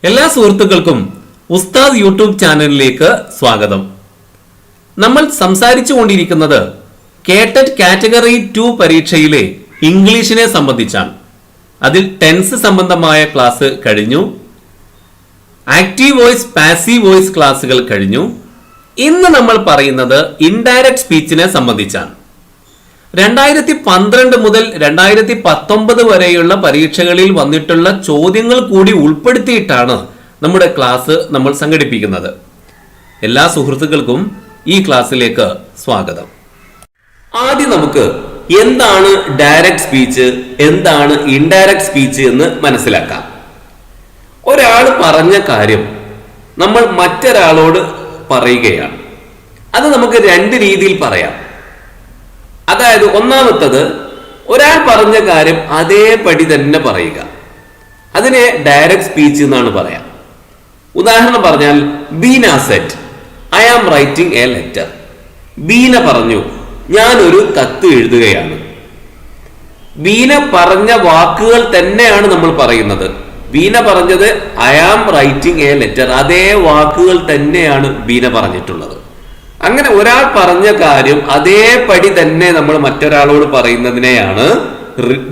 എല്ലാ സുഹൃത്തുക്കൾക്കും ഉസ്താദ് യൂട്യൂബ് ചാനലിലേക്ക് സ്വാഗതം. നമ്മൾ സംസാരിച്ചു കൊണ്ടിരിക്കുന്നത് കേട്ടറ്റ് കാറ്റഗറി 2 പരീക്ഷയിലെ ഇംഗ്ലീഷിനെ സംബന്ധിച്ചാണ്. അതിൽ ടെൻസ് സംബന്ധമായ ക്ലാസ് കഴിഞ്ഞു, ആക്റ്റീവ് വോയിസ് പാസീവ് വോയിസ് ക്ലാസുകൾ കഴിഞ്ഞു. ഇന്ന് നമ്മൾ പറയുന്നത് ഇൻഡയറക്റ്റ് സ്പീച്ചിനെ സംബന്ധിച്ചാണ്. 2012 മുതൽ 2019 വരെയുള്ള പരീക്ഷകളിൽ വന്നിട്ടുള്ള ചോദ്യങ്ങൾ കൂടി ഉൾപ്പെടുത്തിയിട്ടാണ് നമ്മുടെ ക്ലാസ് നമ്മൾ സംഘടിപ്പിക്കുന്നത്. എല്ലാ സുഹൃത്തുക്കൾക്കും ഈ ക്ലാസ്സിലേക്ക് സ്വാഗതം. ആദ്യം നമുക്ക് എന്താണ് ഡയറക്റ്റ് സ്പീച്ച്, എന്താണ് ഇൻഡയറക്റ്റ് സ്പീച്ച് എന്ന് മനസ്സിലാക്കാം. ഒരാൾ പറഞ്ഞ കാര്യം നമ്മൾ മറ്റൊരാളോട് പറയുകയാണ്. അത് നമുക്ക് രണ്ട് രീതിയിൽ പറയാം. അതായത് ഒന്നാമത്തത്, ഒരാൾ പറഞ്ഞ കാര്യം അതേപടി തന്നെ പറയുക. അതിനെ ഡയറക്റ്റ് സ്പീച്ച് എന്നാണ് പറയാം. ഉദാഹരണം പറഞ്ഞാൽ, Beena said I am writing a letter. Beena പറഞ്ഞു, ഞാൻ ഒരു കത്ത് എഴുതുകയാണ്. ബീന പറഞ്ഞ വാക്കുകൾ തന്നെയാണ് നമ്മൾ പറയുന്നത്. ബീന പറഞ്ഞത് I am writing a letter, അതേ വാക്കുകൾ തന്നെയാണ് ബീന പറഞ്ഞിട്ടുള്ളത്. അങ്ങനെ ഒരാൾ പറഞ്ഞ കാര്യം അതേപടി തന്നെ നമ്മൾ മറ്റൊരാളോട് പറയുന്നതിനെയാണ്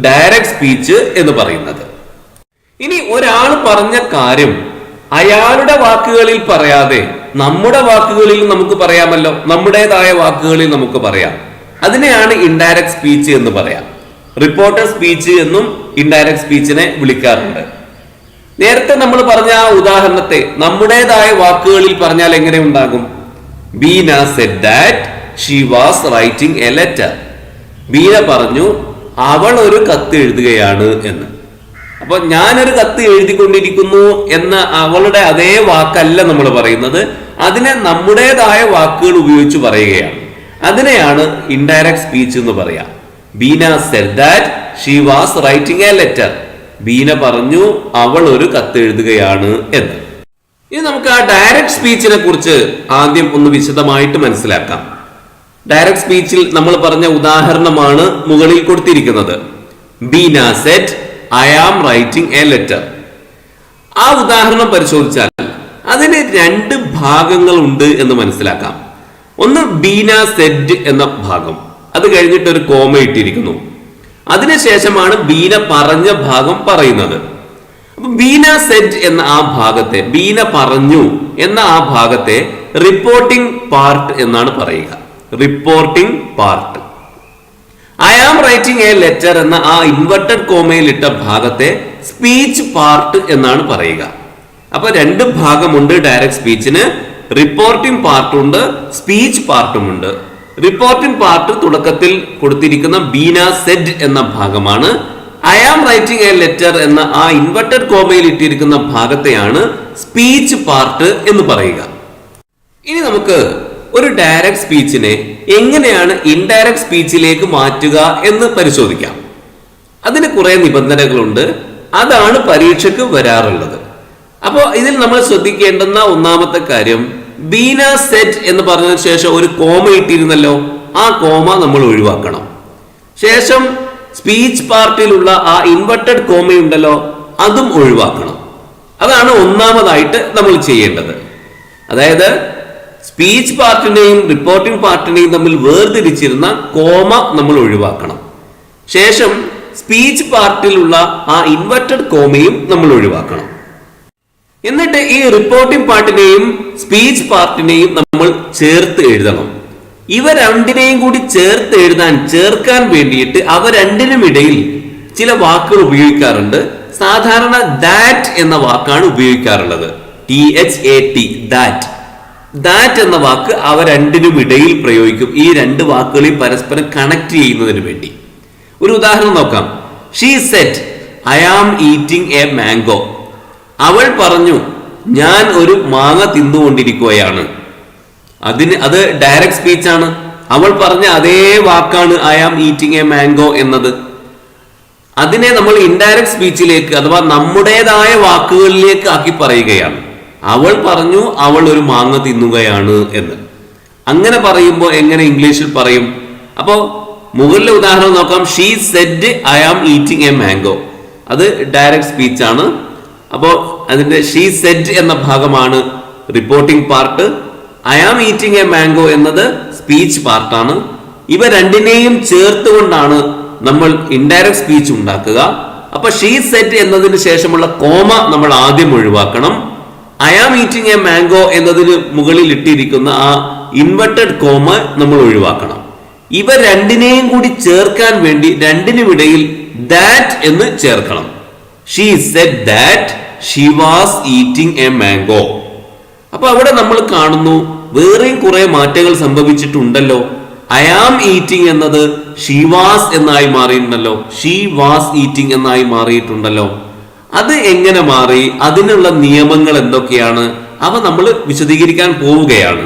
ഡയറക്റ്റ് സ്പീച്ച് എന്ന് പറയുന്നത്. ഇനി ഒരാൾ പറഞ്ഞ കാര്യം അയാളുടെ വാക്കുകളിൽ പറയാതെ നമ്മുടെ വാക്കുകളിൽ നമുക്ക് പറയാമല്ലോ, നമ്മുടേതായ വാക്കുകളിൽ നമുക്ക് പറയാം. അതിനെയാണ് ഇൻഡയറക്റ്റ് സ്പീച്ച് എന്ന് പറയാം. റിപ്പോർട്ടർ സ്പീച്ച് എന്നും ഇൻഡയറക്റ്റ് സ്പീച്ചിനെ വിളിക്കാറുണ്ട്. നേരത്തെ നമ്മൾ പറഞ്ഞ ആ ഉദാഹരണത്തെ നമ്മുടേതായ വാക്കുകളിൽ പറഞ്ഞാൽ എങ്ങനെ ഉണ്ടാകും? Beena said that she was writing a letter. Beena പറഞ്ഞു, അവൾ ഒരു കത്ത് എഴുതുകയാണ് എന്ന്. അപ്പൊ ഞാനൊരു കത്ത് എഴുതിക്കൊണ്ടിരിക്കുന്നു എന്ന അവളുടെ അതേ വാക്കല്ല നമ്മൾ പറയുന്നത്, അതിനെ നമ്മുടേതായ വാക്കുകൾ ഉപയോഗിച്ച് പറയുകയാണ്. അതിനെയാണ് ഇൻഡയറക്റ്റ് സ്പീച്ച് എന്ന് പറയാം. Beena said that she was writing a letter. Beena പറഞ്ഞു, അവൾ ഒരു കത്ത് എഴുതുകയാണ് എന്ന്. ഇനി നമുക്ക് ആ ഡയറക്റ്റ് സ്പീച്ചിനെ കുറിച്ച് ആദ്യം ഒന്ന് വിശദമായിട്ട് മനസ്സിലാക്കാം. ഡയറക്റ്റ് സ്പീച്ചിൽ നമ്മൾ പറഞ്ഞ ഉദാഹരണമാണ് മുകളിൽ കൊടുത്തിരിക്കുന്നത്. Beena said I am writing a letter. ആ ഉദാഹരണം പരിശോധിച്ചാൽ അതിന് രണ്ട് ഭാഗങ്ങൾ ഉണ്ട് എന്ന് മനസ്സിലാക്കാം. ഒന്ന് ബീന സെറ്റ് എന്ന ഭാഗം, അത് കഴിഞ്ഞിട്ട് ഒരു കോമ ഇട്ടിരിക്കുന്നു. അതിനുശേഷമാണ് ബീന പറഞ്ഞ ഭാഗം പറയുന്നത്. അപ്പൊ ബീന സെറ്റ് എന്ന ആ ഭാഗത്തെ, ബീന പറഞ്ഞു എന്ന ആ ഭാഗത്തെ റിപ്പോർട്ടിംഗ് പാർട്ട് എന്നാണ് പറയുക. Reporting part. I am writing a letter എന്ന ആ ഇൻവെർട്ടഡ് കോമയിൽ ഇട്ട ഭാഗത്തെ സ്പീച്ച് പാർട്ട് എന്നാണ് പറയുക. അപ്പൊ രണ്ട് ഭാഗമുണ്ട് ഡയറക്റ്റ് സ്പീച്ചിന്. റിപ്പോർട്ടിംഗ് പാർട്ടുണ്ട്, സ്പീച്ച് പാർട്ടുമുണ്ട്. റിപ്പോർട്ടിംഗ് പാർട്ട് തുടക്കത്തിൽ കൊടുത്തിരിക്കുന്ന ബീന സെഡ് എന്ന ഭാഗമാണ്. I am writing a letter എന്ന ആ ഇൻവെർട്ടഡ് കോമയിൽ ഇട്ടിരിക്കുന്ന ഭാഗത്തെയാണ് സ്പീച്ച് പാർട്ട് എന്ന് പറയുക. ഇനി നമുക്ക് ഒരു ഡയറക്റ്റ് സ്പീച്ചിനെ എങ്ങനെയാണ് ഇൻഡയറക്റ്റ് സ്പീച്ചിലേക്ക് മാറ്റുക എന്ന് പരിശോധിക്കാം. അതിന് കുറെ നിബന്ധനകളുണ്ട്. അതാണ് പരീക്ഷയ്ക്ക് വരാറുള്ളത്. അപ്പോൾ ഇതിൽ നമ്മൾ ശ്രദ്ധിക്കേണ്ടുന്ന ഒന്നാമത്തെ കാര്യം, ബീന സെറ്റ് എന്ന് പറഞ്ഞതിന് ശേഷം ഒരു കോമ ഇട്ടിരുന്നല്ലോ, ആ കോമ നമ്മൾ ഒഴിവാക്കണം. ശേഷം സ്പീച്ച് പാർട്ടിലുള്ള ആ ഇൻവെർട്ടഡ് കോമയുണ്ടല്ലോ, അതും ഒഴിവാക്കണം. അതാണ് ഒന്നാമതായിട്ട് നമ്മൾ ചെയ്യേണ്ടത്. അതായത് സ്പീച്ച് പാർട്ടിനെയും റിപ്പോർട്ടിംഗ് പാർട്ടിനെയും തമ്മിൽ വേർതിരിച്ചിരുന്ന കോമ നമ്മൾ ഒഴിവാക്കണം. ശേഷം സ്പീച്ച് പാർട്ടിലുള്ള ആ ഇൻവെർട്ടഡ് കോമയും നമ്മൾ ഒഴിവാക്കണം. എന്നിട്ട് ഈ റിപ്പോർട്ടിംഗ് പാർട്ടിനെയും സ്പീച്ച് പാർട്ടിനെയും നമ്മൾ ചേർത്ത് എഴുതണം. ഇവ രണ്ടിനെയും കൂടി ചേർക്കാൻ വേണ്ടിയിട്ട് അവ രണ്ടിനും ഇടയിൽ ചില വാക്കുകൾ ഉപയോഗിക്കാറുണ്ട്. സാധാരണ ദാറ്റ് എന്ന വാക്കാണ് ഉപയോഗിക്കാറുള്ളത്. THAT, that. ദാറ്റ് എന്ന വാക്ക് അവ രണ്ടിനും ഇടയിൽ പ്രയോഗിക്കും, ഈ രണ്ട് വാക്കുകളെ പരസ്പരം കണക്ട് ചെയ്യുന്നതിന് വേണ്ടി. ഒരു ഉദാഹരണം നോക്കാം. She said I am eating a mango. അവൾ പറഞ്ഞു, ഞാൻ ഒരു മാങ്ങ തിന്നുകൊണ്ടിരിക്കുകയാണ്. അത് ഡയറക്റ്റ് സ്പീച്ച് ആണ്. അവൾ പറഞ്ഞ അതേ വാക്കാണ് I am eating a mango എന്നത്. അതിനെ നമ്മൾ ഇൻഡയറക്റ്റ് സ്പീച്ചിലേക്ക് അഥവാ നമ്മുടേതായ വാക്കുകളിലേക്ക് ആക്കി പറയുകയാണ്. അവൾ പറഞ്ഞു, അവൾ ഒരു മാങ്ങ തിന്നുകയാണ് എന്ന്. അങ്ങനെ പറയുമ്പോൾ എങ്ങനെ ഇംഗ്ലീഷിൽ പറയും? അപ്പോ മുകളിലെ ഉദാഹരണം നോക്കാം. She said I am eating a mango. അത് ഡയറക്റ്റ് സ്പീച്ച് ആണ്. അപ്പോൾ അതിന്റെ ഷീ സെഡ് എന്ന ഭാഗമാണ് reporting part. I am eating a mango എന്നത് സ്പീച്ച് പാർട്ടാണ്. ഇവ രണ്ടിനെയും ചേർത്തുകൊണ്ടാണ് നമ്മൾ ഇൻഡയറക്റ്റ് സ്പീച്ച് ഉണ്ടാക്കുക. അപ്പൊ ഷീ സെഡ് എന്നതിന് ശേഷമുള്ള കോമ നമ്മൾ ആദ്യം ഒഴിവാക്കണം. I am eating a mango എന്നതിന് മുകളിൽ ഇട്ടിരിക്കുന്ന ആ ഇൻവെർട്ടഡ് കോമ നമ്മൾ ഒഴിവാക്കണം. ഇവ രണ്ടിനെയും കൂടി ചേർക്കാൻ വേണ്ടി രണ്ടിനുമിടയിൽ ദാറ്റ് എന്ന് ചേർക്കണം. She said that she was eating a mango. അപ്പൊ അവിടെ നമ്മൾ കാണുന്നു വേറെയും കുറെ മാറ്റങ്ങൾ സംഭവിച്ചിട്ടുണ്ടല്ലോ. ഐ ആം ഈറ്റിംഗ് എന്നത് ഷീ വാസ് എന്നായി മാറിയിട്ടുണ്ടല്ലോ. ഷീ വാസ് ഈറ്റിംഗ് എന്നായി മാറിയിട്ടുണ്ടല്ലോ. അത് എങ്ങനെ മാറി, അതിനുള്ള നിയമങ്ങൾ എന്തൊക്കെയാണ്, അവ നമ്മൾ വിശദീകരിക്കാൻ പോവുകയാണ്.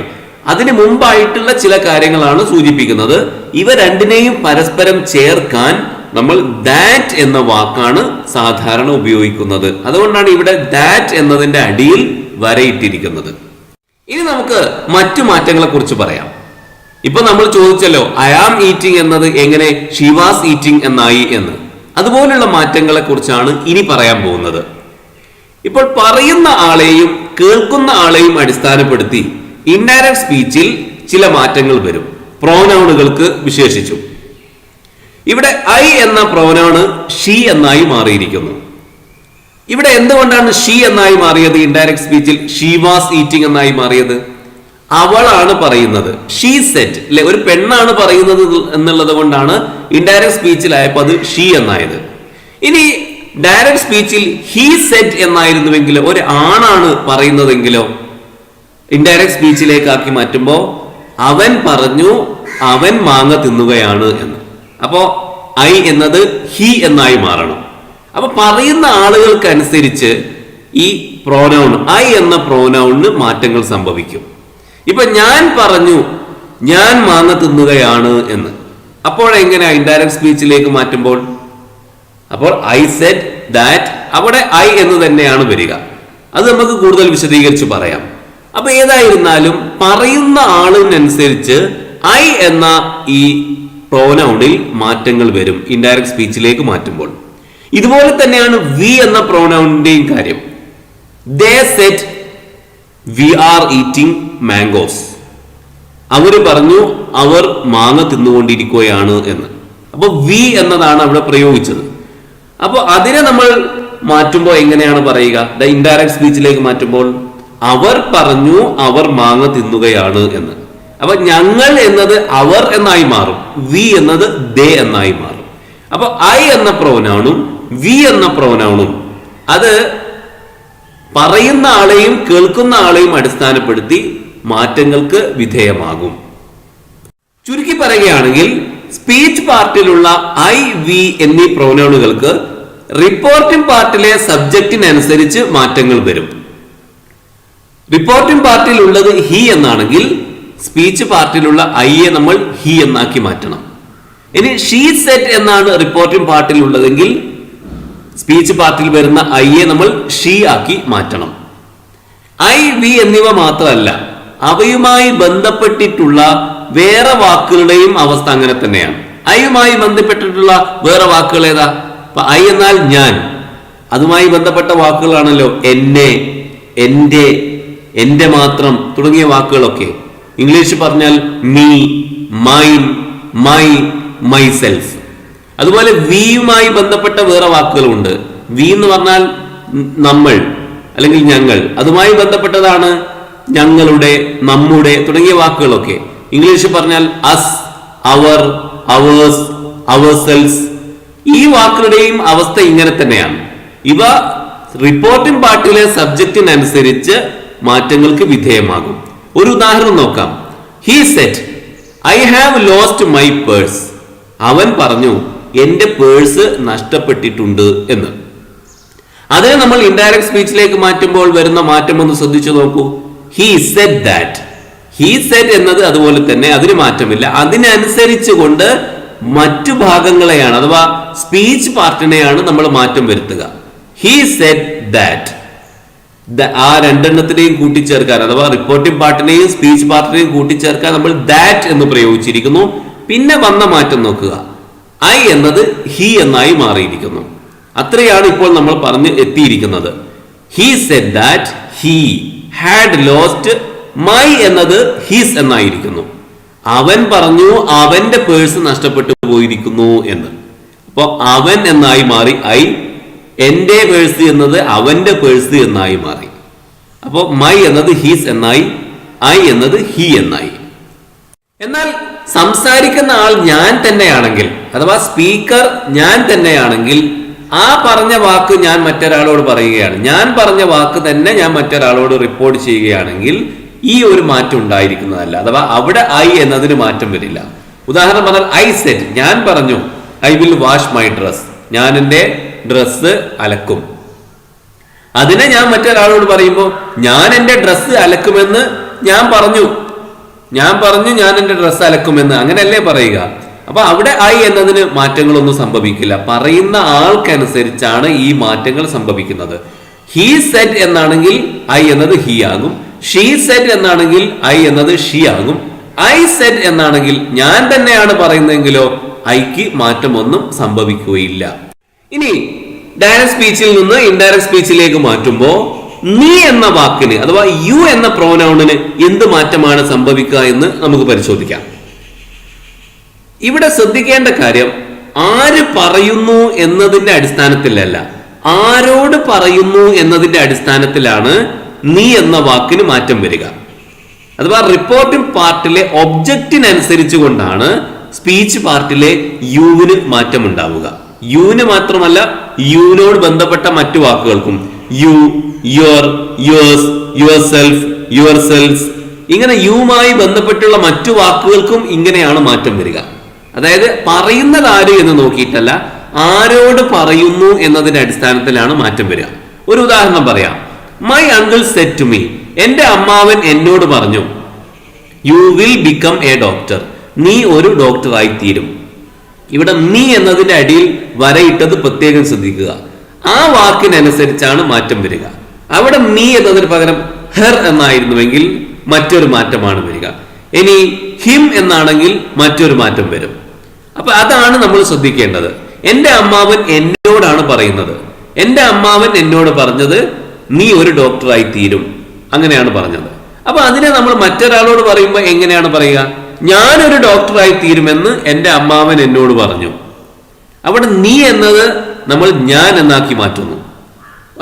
അതിന് മുമ്പായിട്ടുള്ള ചില കാര്യങ്ങളാണ് സൂചിപ്പിക്കുന്നത്. ഇവ രണ്ടിനെയും പരസ്പരം ചേർക്കാൻ നമ്മൾ ദാറ്റ് എന്ന വാക്കാണ് സാധാരണ ഉപയോഗിക്കുന്നത്. അതുകൊണ്ടാണ് ഇവിടെ ദാറ്റ് എന്നതിന്റെ അടിയിൽ വരയിട്ടിരിക്കുന്നത്. ഇനി നമുക്ക് മറ്റു മാറ്റങ്ങളെ കുറിച്ച് പറയാം. ഇപ്പൊ നമ്മൾ ചോദിച്ചല്ലോ ഐ ആം ഈറ്റിംഗ് എന്നത് എങ്ങനെ ഷീ വാസ് ഈറ്റിംഗ് എന്നായി എന്ന്. അതുപോലുള്ള മാറ്റങ്ങളെ കുറിച്ചാണ് ഇനി പറയാൻ പോകുന്നത്. ഇപ്പോൾ പറയുന്ന ആളെയും കേൾക്കുന്ന ആളെയും അടിസ്ഥാനപ്പെടുത്തി ഇൻഡയറക്റ്റ് സ്പീച്ചിൽ ചില മാറ്റങ്ങൾ വരും. പ്രോനൗണുകൾക്ക് വിശേഷിച്ചു. ഇവിടെ ഐ എന്ന പ്രോനൗണ് ഷീ എന്നായി മാറിയിരിക്കുന്നു. ഇവിടെ എന്തുകൊണ്ടാണ് ഷീ എന്നായി മാറിയത്? ഇൻഡയറക്റ്റ് സ്പീച്ചിൽ ഷീ വാസ് ഈറ്റിംഗ് എന്നായി മാറിയത്. അവളാണ് പറയുന്നത്. ഷീ സെഡ് അല്ലെ, ഒരു പെണ്ണാണ് പറയുന്നത് എന്നുള്ളത് കൊണ്ടാണ് ഇൻഡയറക്റ്റ് സ്പീച്ചിലായപ്പോൾ അത് ഷീ എന്നായത്. ഇനി ഡയറക്റ്റ് സ്പീച്ചിൽ ഹീ സെഡ് എന്നായിരുന്നുവെങ്കിലോ, ഒരു ആണാണ് പറയുന്നതെങ്കിലോ ഇൻഡയറക്റ്റ് സ്പീച്ചിലേക്ക് ആക്കി മാറ്റുമ്പോൾ അവൻ പറഞ്ഞു അവൻ മാങ്ങ തിന്നുകയാണ് എന്ന്. അപ്പോ ഐ എന്നത് ഹീ എന്നായി മാറണം. അപ്പൊ പറയുന്ന ആളുകൾക്കനുസരിച്ച് ഈ പ്രോനൗൺ ഐ എന്ന പ്രോനൗണിന് മാറ്റങ്ങൾ സംഭവിക്കും. ഇപ്പൊ ഞാൻ പറഞ്ഞു ഞാൻ മാങ്ങ തിന്നുകയാണ് എന്ന്. അപ്പോഴെങ്ങനെയാ ഇൻഡയറക്റ്റ് സ്പീച്ചിലേക്ക് മാറ്റുമ്പോൾ? അപ്പോൾ ഐ സെഡ് ദാറ്റ്, അവിടെ ഐ എന്ന് തന്നെയാണ് വരിക. അത് നമുക്ക് കൂടുതൽ വിശദീകരിച്ച് പറയാം. അപ്പൊ ഏതായിരുന്നാലും പറയുന്ന ആളിനനുസരിച്ച് ഐ എന്ന ഈ പ്രോനൗണിൽ മാറ്റങ്ങൾ വരും ഇൻഡയറക്റ്റ് സ്പീച്ചിലേക്ക് മാറ്റുമ്പോൾ. ഇതുപോലെ തന്നെയാണ് വി എന്ന പ്രോനൗണിന്റെയും കാര്യം. They said we are eating mangoes. അവര് പറഞ്ഞു അവർ മാങ്ങ തിന്നുകൊണ്ടിരിക്കുകയാണ് എന്ന്. അപ്പൊ വി എന്നതാണ് അവിടെ പ്രയോഗിച്ചത്. അപ്പൊ അതിനെ നമ്മൾ മാറ്റുമ്പോൾ എങ്ങനെയാണ് പറയുക? ഇൻഡയറക്റ്റ് സ്പീച്ചിലേക്ക് മാറ്റുമ്പോൾ അവർ പറഞ്ഞു അവർ മാങ്ങ തിന്നുകയാണ് എന്ന്. അപ്പൊ ഞങ്ങൾ എന്നത് അവർ എന്നായി മാറും, വി എന്നത് ദേ എന്നായി മാറും. അപ്പൊ ഐ എന്ന പ്രോനൗണും വി എന്ന പ്രോനൗണും അത് പറയുന്ന ആളെയും കേൾക്കുന്ന ആളെയും അടിസ്ഥാനപ്പെടുത്തി മാറ്റങ്ങൾക്ക് വിധേയമാകും. ചുരുക്കി പറയുകയാണെങ്കിൽ സ്പീച്ച് പാർട്ടിലുള്ള ഐ, വി എന്നീ പ്രോനൗണുകൾക്ക് റിപ്പോർട്ടിംഗ് പാർട്ടിലെ സബ്ജക്റ്റിനനുസരിച്ച് മാറ്റങ്ങൾ വരും. റിപ്പോർട്ടിംഗ് പാർട്ടിൽ ഉള്ളത് ഹി എന്നാണെങ്കിൽ സ്പീച്ച് പാർട്ടിലുള്ള ഐയെ നമ്മൾ ഹി എന്നാക്കി മാറ്റണം. ഇനി ഷീ സെഡ് എന്നാണ് റിപ്പോർട്ടിംഗ് പാർട്ടിൽ ഉള്ളതെങ്കിൽ സ്പീച്ച് പാർട്ടിൽ വരുന്ന ഐയെ നമ്മൾ ഷീ ആക്കി മാറ്റണം. ഐ, വി എന്നിവ മാത്രമല്ല, അവയുമായി ബന്ധപ്പെട്ടിട്ടുള്ള വേറെ വാക്കുകളുടെയും അവസ്ഥ അങ്ങനെ തന്നെയാണ്. ഐയുമായി ബന്ധപ്പെട്ടിട്ടുള്ള വേറെ വാക്കുകൾ ഏതാ? ഐ എന്നാൽ ഞാൻ, അതുമായി ബന്ധപ്പെട്ട വാക്കുകളാണല്ലോ എന്നെ, എന്റെ, എന്റെ മാത്രം തുടങ്ങിയ വാക്കുകളൊക്കെ. ഇംഗ്ലീഷ് പറഞ്ഞാൽ മീ, മൈൻ, മൈ, മൈസെൽഫ്. അതുപോലെ വിയുമായി ബന്ധപ്പെട്ട വേറെ വാക്കുകളുണ്ട്. വി എന്ന് പറഞ്ഞാൽ നമ്മൾ അല്ലെങ്കിൽ ഞങ്ങൾ, അതുമായി ബന്ധപ്പെട്ടതാണ് ഞങ്ങളുടെ, നമ്മുടെ തുടങ്ങിയ വാക്കുകളൊക്കെ. ഇംഗ്ലീഷ് പറഞ്ഞാൽ അസ്, അവർ, അവേഴ്സ്, അവേഴ്സെൽസ്. ഈ വാക്കുകളുടെയും അവസ്ഥ ഇങ്ങനെ തന്നെയാണ്. ഇവ റിപ്പോർട്ടിംഗ് പാർട്ടിലെ സബ്ജക്റ്റിനനുസരിച്ച് മാറ്റങ്ങൾക്ക് വിധേയമാകും. ഒരു ഉദാഹരണം നോക്കാം. He said I have lost my purse. അവൻ പറഞ്ഞു എന്റെ പേഴ്സ് നഷ്ടപ്പെട്ടിട്ടുണ്ട് എന്ന്. അതിനെ നമ്മൾ ഇൻഡയറക്റ്റ് സ്പീച്ചിലേക്ക് മാറ്റുമ്പോൾ വരുന്ന മാറ്റം ഒന്ന് ശ്രദ്ധിച്ചു നോക്കൂ. He said that. He said എന്നത് അതുപോലെ തന്നെ, അതിന് മാറ്റമില്ല. അതിനനുസരിച്ച് കൊണ്ട് മറ്റു ഭാഗങ്ങളെയാണ് അഥവാ സ്പീച്ച് പാർട്ടിനെയാണ് നമ്മൾ മാറ്റം വരുത്തുക. He said that. ആ രണ്ടെണ്ണത്തിനെയും കൂട്ടിച്ചേർക്കാൻ അഥവാ റിപ്പോർട്ടിംഗ് പാർട്ടിനെയും സ്പീച്ച് പാർട്ടിനെയും കൂട്ടിച്ചേർക്കാൻ നമ്മൾ ദാറ്റ് എന്ന് പ്രയോഗിച്ചിരിക്കുന്നു. പിന്നെ വന്ന മാറ്റം നോക്കുക. ഐ എന്നത് ഹി എന്നായി മാറിയിരിക്കുന്നു. അത്രയാണ് ഇപ്പോൾ നമ്മൾ പറഞ്ഞ് എത്തിയിരിക്കുന്നത്. He said that he had lost my എന്നത് ഹിസ് എന്നായിരിക്കുന്നു. അവൻ പറഞ്ഞു അവന്റെ പേഴ്സ് നഷ്ടപ്പെട്ടു പോയിരിക്കുന്നു എന്ന്. അപ്പൊ അവൻ എന്നായി മാറി ഐ, എന്റെ പേഴ്സ് എന്നത് അവന്റെ പേഴ്സ് എന്നായി മാറി. അപ്പോൾ മൈ എന്നത് ഹിസ് എന്നായി, ഐ എന്നത് ഹി എന്നായി. എന്നാൽ സംസാരിക്കുന്ന ആൾ ഞാൻ തന്നെയാണെങ്കിൽ, അഥവാ സ്പീക്കർ ഞാൻ തന്നെയാണെങ്കിൽ, ആ പറഞ്ഞ വാക്ക് ഞാൻ മറ്റൊരാളോട് പറയുകയാണ്, ഞാൻ പറഞ്ഞ വാക്ക് തന്നെ ഞാൻ മറ്റൊരാളോട് റിപ്പോർട്ട് ചെയ്യുകയാണെങ്കിൽ ഈ ഒരു മാറ്റം ഉണ്ടായിരിക്കുന്നതല്ല. അഥവാ അവിടെ ഐ എന്നതിന് മാറ്റം വരില്ല. ഉദാഹരണം പറഞ്ഞാൽ ഐ സെഡ്, ഞാൻ പറഞ്ഞു I will wash my dress, ഞാൻ എൻ്റെ ഡ്രസ്സ് അലക്കും. അതിനെ ഞാൻ മറ്റൊരാളോട് പറയുമ്പോൾ ഞാൻ എൻ്റെ ഡ്രസ്സ് അലക്കുമെന്ന് ഞാൻ പറഞ്ഞു ഞാൻ എൻ്റെ ഡ്രസ്സ് അലക്കുമെന്ന്, അങ്ങനെയല്ലേ പറയുക. അപ്പൊ അവിടെ ഐ എന്നതിന് മാറ്റങ്ങളൊന്നും സംഭവിക്കില്ല. പറയുന്ന ആൾക്കനുസരിച്ചാണ് ഈ മാറ്റങ്ങൾ സംഭവിക്കുന്നത്. ഹി സെഡ് എന്നാണെങ്കിൽ ഐ എന്നത് ഹി ആകും. ഷീ സെഡ് എന്നാണെങ്കിൽ ഐ എന്നത് ഷീ ആകും. ഐ സെഡ് എന്നാണെങ്കിൽ ഞാൻ തന്നെയാണ് പറയുന്നതെങ്കിലോ ഐക്ക് മാറ്റമൊന്നും സംഭവിക്കുകയില്ല. ഇനി ഡയറക്റ്റ് സ്പീച്ചിൽ നിന്ന് ഇൻഡയറക്റ്റ് സ്പീച്ചിലേക്ക് മാറ്റുമ്പോൾ നീ എന്ന വാക്കിന് അഥവാ യു എന്ന പ്രോനൗണിന് എന്ത് മാറ്റമാണ് സംഭവിക്കുക എന്ന് നമുക്ക് പരിശോധിക്കാം. ഇവിടെ ശ്രദ്ധിക്കേണ്ട കാര്യം ആര് പറയുന്നു എന്നതിന്റെ അടിസ്ഥാനത്തിലല്ല, ആരോട് പറയുന്നു എന്നതിന്റെ അടിസ്ഥാനത്തിലാണ് നീ എന്ന വാക്കിന് മാറ്റം വരിക. അഥവാ റിപ്പോർട്ടിംഗ് പാർട്ടിലെ ഒബ്ജക്റ്റിനനുസരിച്ച് കൊണ്ടാണ് സ്പീച്ച് പാർട്ടിലെ യുവിന് മാറ്റം ഉണ്ടാവുക. യുവിന് മാത്രമല്ല, യുവിനോട് ബന്ധപ്പെട്ട മറ്റു വാക്കുകൾക്കും you, your, yours, yourself, yourselves, ഇങ്ങനെ യുവുമായി ബന്ധപ്പെട്ടുള്ള മറ്റു വാക്കുകൾക്കും ഇങ്ങനെയാണ് മാറ്റം വരിക. അതായത് പറയുന്നത് ആര് എന്ന് നോക്കിയിട്ടല്ല, ആരോട് പറയുന്നു എന്നതിന്റെ അടിസ്ഥാനത്തിലാണ് മാറ്റം വരിക. ഒരു ഉദാഹരണം പറയാം. My uncle said to me, എന്റെ അമ്മാവൻ എന്നോട് പറഞ്ഞു you will become a doctor, നീ ഒരു ഡോക്ടറായി തീരും. ഇവിടെ നീ എന്നതിന്റെ അടിയിൽ വരയിട്ടത് പ്രത്യേകം ശ്രദ്ധിക്കുക. ആ വാക്കിനനുസരിച്ചാണ് മാറ്റം വരിക. അവിടെ നീ എന്നതിന് പകരം ഹെർ എന്നായിരുന്നുവെങ്കിൽ മറ്റൊരു മാറ്റമാണ് വരിക. ഇനി ഹിം എന്നാണെങ്കിൽ മറ്റൊരു മാറ്റം വരും. അപ്പൊ അതാണ് നമ്മൾ ശ്രദ്ധിക്കേണ്ടത്. എന്റെ അമ്മാവൻ എന്നോടാണ് പറയുന്നത്. എന്റെ അമ്മാവൻ എന്നോട് പറഞ്ഞത് നീ ഒരു ഡോക്ടറായി തീരും, അങ്ങനെയാണ് പറഞ്ഞത്. അപ്പൊ അതിനെ നമ്മൾ മറ്റൊരാളോട് പറയുമ്പോൾ എങ്ങനെയാണ് പറയുക? ഞാനൊരു ഡോക്ടറായി തീരുമെന്ന് എന്റെ അമ്മാവൻ എന്നോട് പറഞ്ഞു. അവിടെ നീ എന്നത് നമ്മൾ ഞാൻ എന്നാക്കി മാറ്റുന്നു.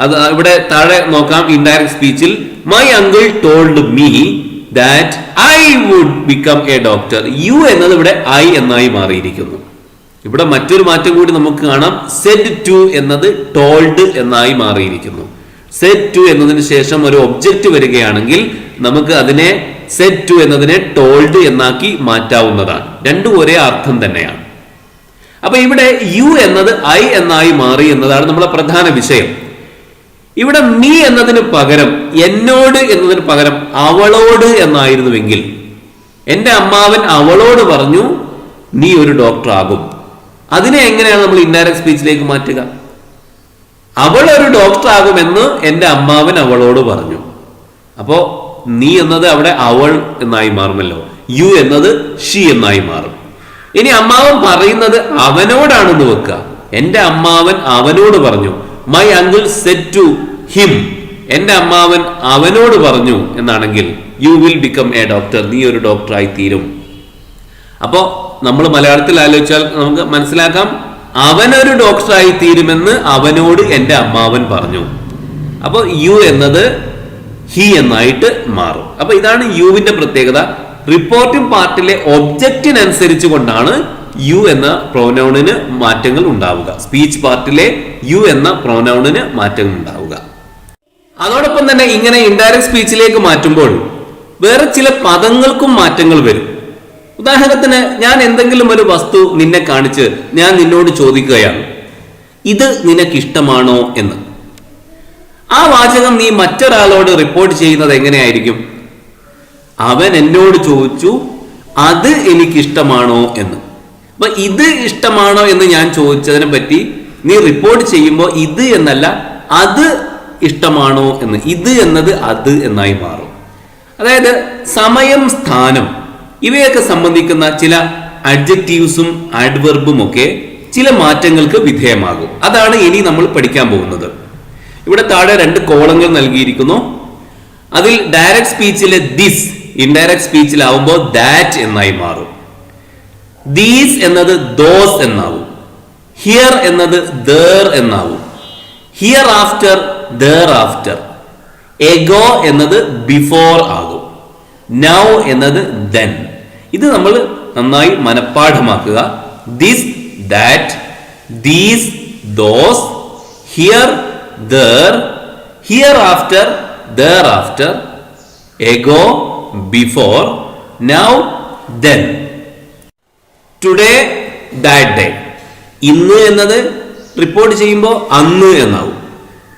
അത് ഇവിടെ താഴെ നോക്കാം. ഇൻഡയറക്റ്റ് സ്പീച്ചിൽ my uncle told me that I would become a doctor, you എന്നത് ഇവിടെ ഐ എന്നായി മാറിയിരിക്കുന്നു. ഇവിടെ മറ്റൊരു മാറ്റം കൂടി നമുക്ക് കാണാം. സെഡ് ടു എന്നത് ടോൾഡ് എന്നായി മാറിയിരിക്കുന്നു. സെഡ് ടു എന്നതിന് ശേഷം ഒരു ഒബ്ജക്റ്റ് വരികയാണെങ്കിൽ നമുക്ക് അതിനെ സെഡ് ടു എന്നതിനെ ടോൾഡ് എന്നാക്കി മാറ്റാവുന്നതാണ്. രണ്ടും ഒരേ അർത്ഥം തന്നെയാണ്. അപ്പൊ ഇവിടെ യു എന്നത് ഐ എന്നായി മാറി എന്നതാണ് നമ്മുടെ പ്രധാന വിഷയം. ഇവിടെ നീ എന്നതിന് പകരം, എന്നോട് എന്നതിന് പകരം അവളോട് എന്നായിരുന്നുവെങ്കിൽ, എന്റെ അമ്മാവൻ അവളോട് പറഞ്ഞു നീ ഒരു ഡോക്ടർ ആകും, അതിനെ എങ്ങനെയാണ് നമ്മൾ ഇൻഡയറക്റ്റ് സ്പീച്ചിലേക്ക് മാറ്റുക? അവൾ ഒരു ഡോക്ടർ ആകുമെന്ന് എന്റെ അമ്മാവൻ അവളോട് പറഞ്ഞു. അപ്പോ നീ എന്നത് അവിടെ അവൾ എന്നായി മാറുമല്ലോ, യു എന്നത് ഷീ എന്നായി മാറും. ഇനി അമ്മാവൻ പറയുന്നത് അവനോടാണെന്ന് വെക്കുക. എന്റെ അമ്മാവൻ അവനോട് പറഞ്ഞു, my uncle said to him, എന്റെ അമ്മാവൻ അവനോട് പറഞ്ഞു എന്നാണെങ്കിൽ you will become a doctor, നീ ഒരു ഡോക്ടറായി തീരും. അപ്പോ നമ്മൾ മലയാളത്തിൽ ആലോചിച്ചാൽ നമുക്ക് മനസ്സിലാക്കാം, അവനൊരു ഡോക്ടറായി തീരുമെന്ന് അവനോട് എന്റെ അമ്മാവൻ പറഞ്ഞു. അപ്പൊ യു എന്നത് ഹി എന്നായിട്ട് മാറും. അപ്പൊ ഇതാണ് യുവിന്റെ പ്രത്യേകത. റിപ്പോർട്ടിംഗ് പാർട്ടിലെ ഒബ്ജക്റ്റിനനുസരിച്ച് കൊണ്ടാണ് യു എന്ന പ്രോനൗണിന് മാറ്റങ്ങൾ ഉണ്ടാവുക. സ്പീച്ച് പാർട്ടിലെ യു എന്ന പ്രോനൗണിന് മാറ്റങ്ങൾ ഉണ്ടാവുക. അതോടൊപ്പം തന്നെ ഇങ്ങനെ ഇൻഡയറക്റ്റ് സ്പീച്ചിലേക്ക് മാറ്റുമ്പോൾ വേറെ ചില പദങ്ങൾക്കും മാറ്റങ്ങൾ വരും. ഉദാഹരണത്തിന്, ഞാൻ എന്തെങ്കിലും ഒരു വസ്തു നിന്നെ കാണിച്ച് ഞാൻ നിന്നോട് ചോദിക്കുകയാണ്, ഇത് നിനക്കിഷ്ടമാണോ എന്ന്. ആ വാചകം നീ മറ്റൊരാളോട് റിപ്പോർട്ട് ചെയ്യുന്നത് എങ്ങനെയായിരിക്കും? അവൻ എന്നോട് ചോദിച്ചു അത് എനിക്കിഷ്ടമാണോ എന്ന്. അപ്പൊ ഇത് ഇഷ്ടമാണോ എന്ന് ഞാൻ ചോദിച്ചതിനെ പറ്റി നീ റിപ്പോർട്ട് ചെയ്യുമ്പോൾ ഇത് എന്നല്ല, അത് ഇഷ്ടമാണോ എന്ന്. ഇത് എന്നത് അത് എന്നായി മാറും. അതായത് സമയം, സ്ഥാനം ഇവയൊക്കെ സംബന്ധിക്കുന്ന ചില അഡ്ജക്റ്റീവ്സും ആഡ്വർബും ഒക്കെ ചില മാറ്റങ്ങൾക്ക് വിധേയമാകും. അതാണ് ഇനി നമ്മൾ പഠിക്കാൻ പോകുന്നത്. ഇവിടെ താഴെ 2 കോളങ്ങൾ നൽകിയിരിക്കുന്നു. അതിൽ ഡയറക്റ്റ് സ്പീച്ചിലെ ദിസ് ഇൻഡയറക്റ്റ് സ്പീച്ചിലാവുമ്പോൾ ദാറ്റ് എന്നായി മാറും. ദീസ് എന്നത് ദോസ് എന്നാവും. ഹിയർ എന്നത് ദർ എന്നാവും. Hereafter thereafter. Ago എന്നത് ബിഫോർ ആകും. നൗ എന്നത് ദെൻ. ഇത് നമ്മൾ നന്നായി മനഃപ്പാഠമാക്കുക. This that, these those, here there, hereafter thereafter, ago before, now then. Today that day. ഇന്ന് എന്നത് റിപ്പോർട്ട് ചെയ്യുമ്പോൾ അന്ന് എന്നാവും.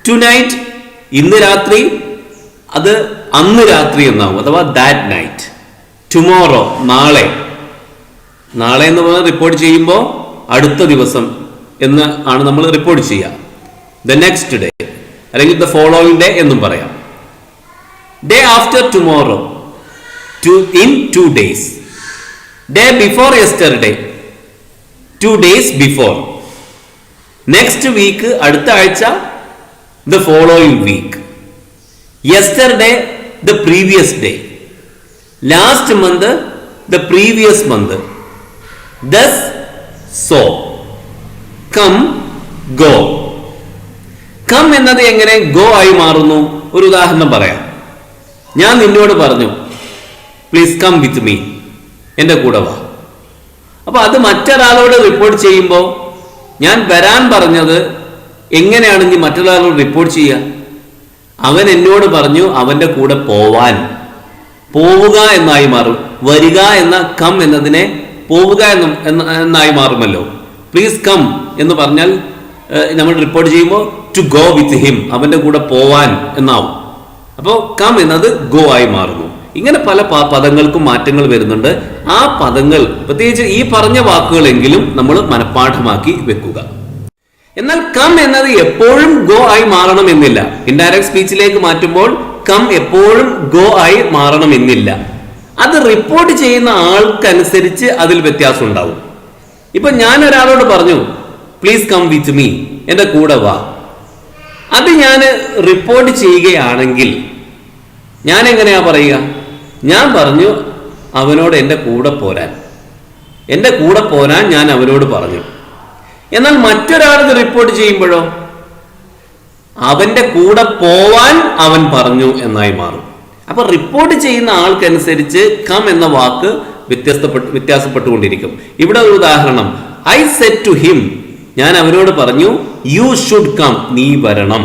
ടു നൈറ്റ് ഇന്ന് രാത്രി, അത് അന്ന് രാത്രി എന്നാവും, അഥവാ ദാറ്റ് നൈറ്റ്. ടുമോറോ നാളെ. നാളെ എന്ന് പറഞ്ഞാൽ റിപ്പോർട്ട് ചെയ്യുമ്പോൾ അടുത്ത ദിവസം എന്ന് ആണ് നമ്മൾ റിപ്പോർട്ട് ചെയ്യുക. ദ നെക്സ്റ്റ് ഡേ അല്ലെങ്കിൽ ദ ഫോളോയിങ് ഡേ എന്നും പറയാം. Day after tomorrow, in 2 days. Day before yesterday, 2 days before. Next week അടുത്ത ആഴ്ച, the following week. Yesterday the previous day. Last month the previous month. Thus so. Come go. Come എന്നത് എങ്ങനെ go ആയി മാറുന്നു? ഒരു ഉദാഹരണം പറയാം. ഞാൻ നിന്നോട് പറഞ്ഞു പ്ലീസ് കം വിത്ത് മീ, എന്റെ കൂടെ വാ. അപ്പൊ അത് മറ്റൊരാളോട് റിപ്പോർട്ട് ചെയ്യുമ്പോൾ ഞാൻ വരാൻ പറഞ്ഞത് എങ്ങനെയാണ് നീ മറ്റൊരാളോട് റിപ്പോർട്ട് ചെയ്യുക? അവൻ എന്നോട് പറഞ്ഞു അവന്റെ കൂടെ പോവാൻ. പോവുക എന്നായി മാറും. വരിക എന്ന കം എന്നതിനെ പോവുക എന്നായി മാറുമല്ലോ. പ്ലീസ് കം എന്ന് പറഞ്ഞാൽ നമ്മൾ റിപ്പോർട്ട് ചെയ്യുമ്പോൾ ടു ഗോ വിത്ത് ഹിം, അവന്റെ കൂടെ പോവാൻ എന്നാവും. അപ്പോൾ കം എന്നത് ഗോ ആയി മാറുന്നു. ഇങ്ങനെ പല പദങ്ങൾക്കും മാറ്റങ്ങൾ വരുന്നുണ്ട്. ആ പദങ്ങൾ പ്രത്യേകിച്ച് ഈ പറഞ്ഞ വാക്കുകളെങ്കിലും നമ്മൾ മനഃപ്പാഠമാക്കി വെക്കുക. എന്നാൽ കം എന്നത് എപ്പോഴും ഗോ ആയി മാറണമെന്നില്ല. ഇൻഡയറക്റ്റ് സ്പീച്ചിലേക്ക് മാറ്റുമ്പോൾ കം എപ്പോഴും ഗോ ആയി മാറണമെന്നില്ല. അത് റിപ്പോർട്ട് ചെയ്യുന്ന ആൾക്കനുസരിച്ച് അതിൽ വ്യത്യാസം ഉണ്ടാവും. ഇപ്പൊ ഞാൻ ഒരാളോട് പറഞ്ഞു പ്ലീസ് കം വിത്ത് മീ, എന്റെ കൂടെ വാ. അത് ഞാൻ റിപ്പോർട്ട് ചെയ്യുകയാണെങ്കിൽ ഞാൻ എങ്ങനെയാ പറയുക? ഞാൻ പറഞ്ഞു അവനോട് എൻ്റെ കൂടെ പോരാൻ. എൻ്റെ കൂടെ പോരാൻ ഞാൻ അവനോട് പറഞ്ഞു. എന്നാൽ മറ്റൊരാൾക്ക് റിപ്പോർട്ട് ചെയ്യുമ്പോഴോ അവന്റെ കൂടെ പോവാൻ അവൻ പറഞ്ഞു എന്നായി മാറും. അപ്പൊ റിപ്പോർട്ട് ചെയ്യുന്ന ആൾക്കനുസരിച്ച് കം എന്ന വാക്ക് വ്യത്യാസപ്പെട്ടുകൊണ്ടിരിക്കും. ഇവിടെ ഒരു ഉദാഹരണം. ഐ സെഡ് ടു ഹിം, ഞാൻ അവനോട് പറഞ്ഞു യു ഷുഡ് കം, നീ വരണം.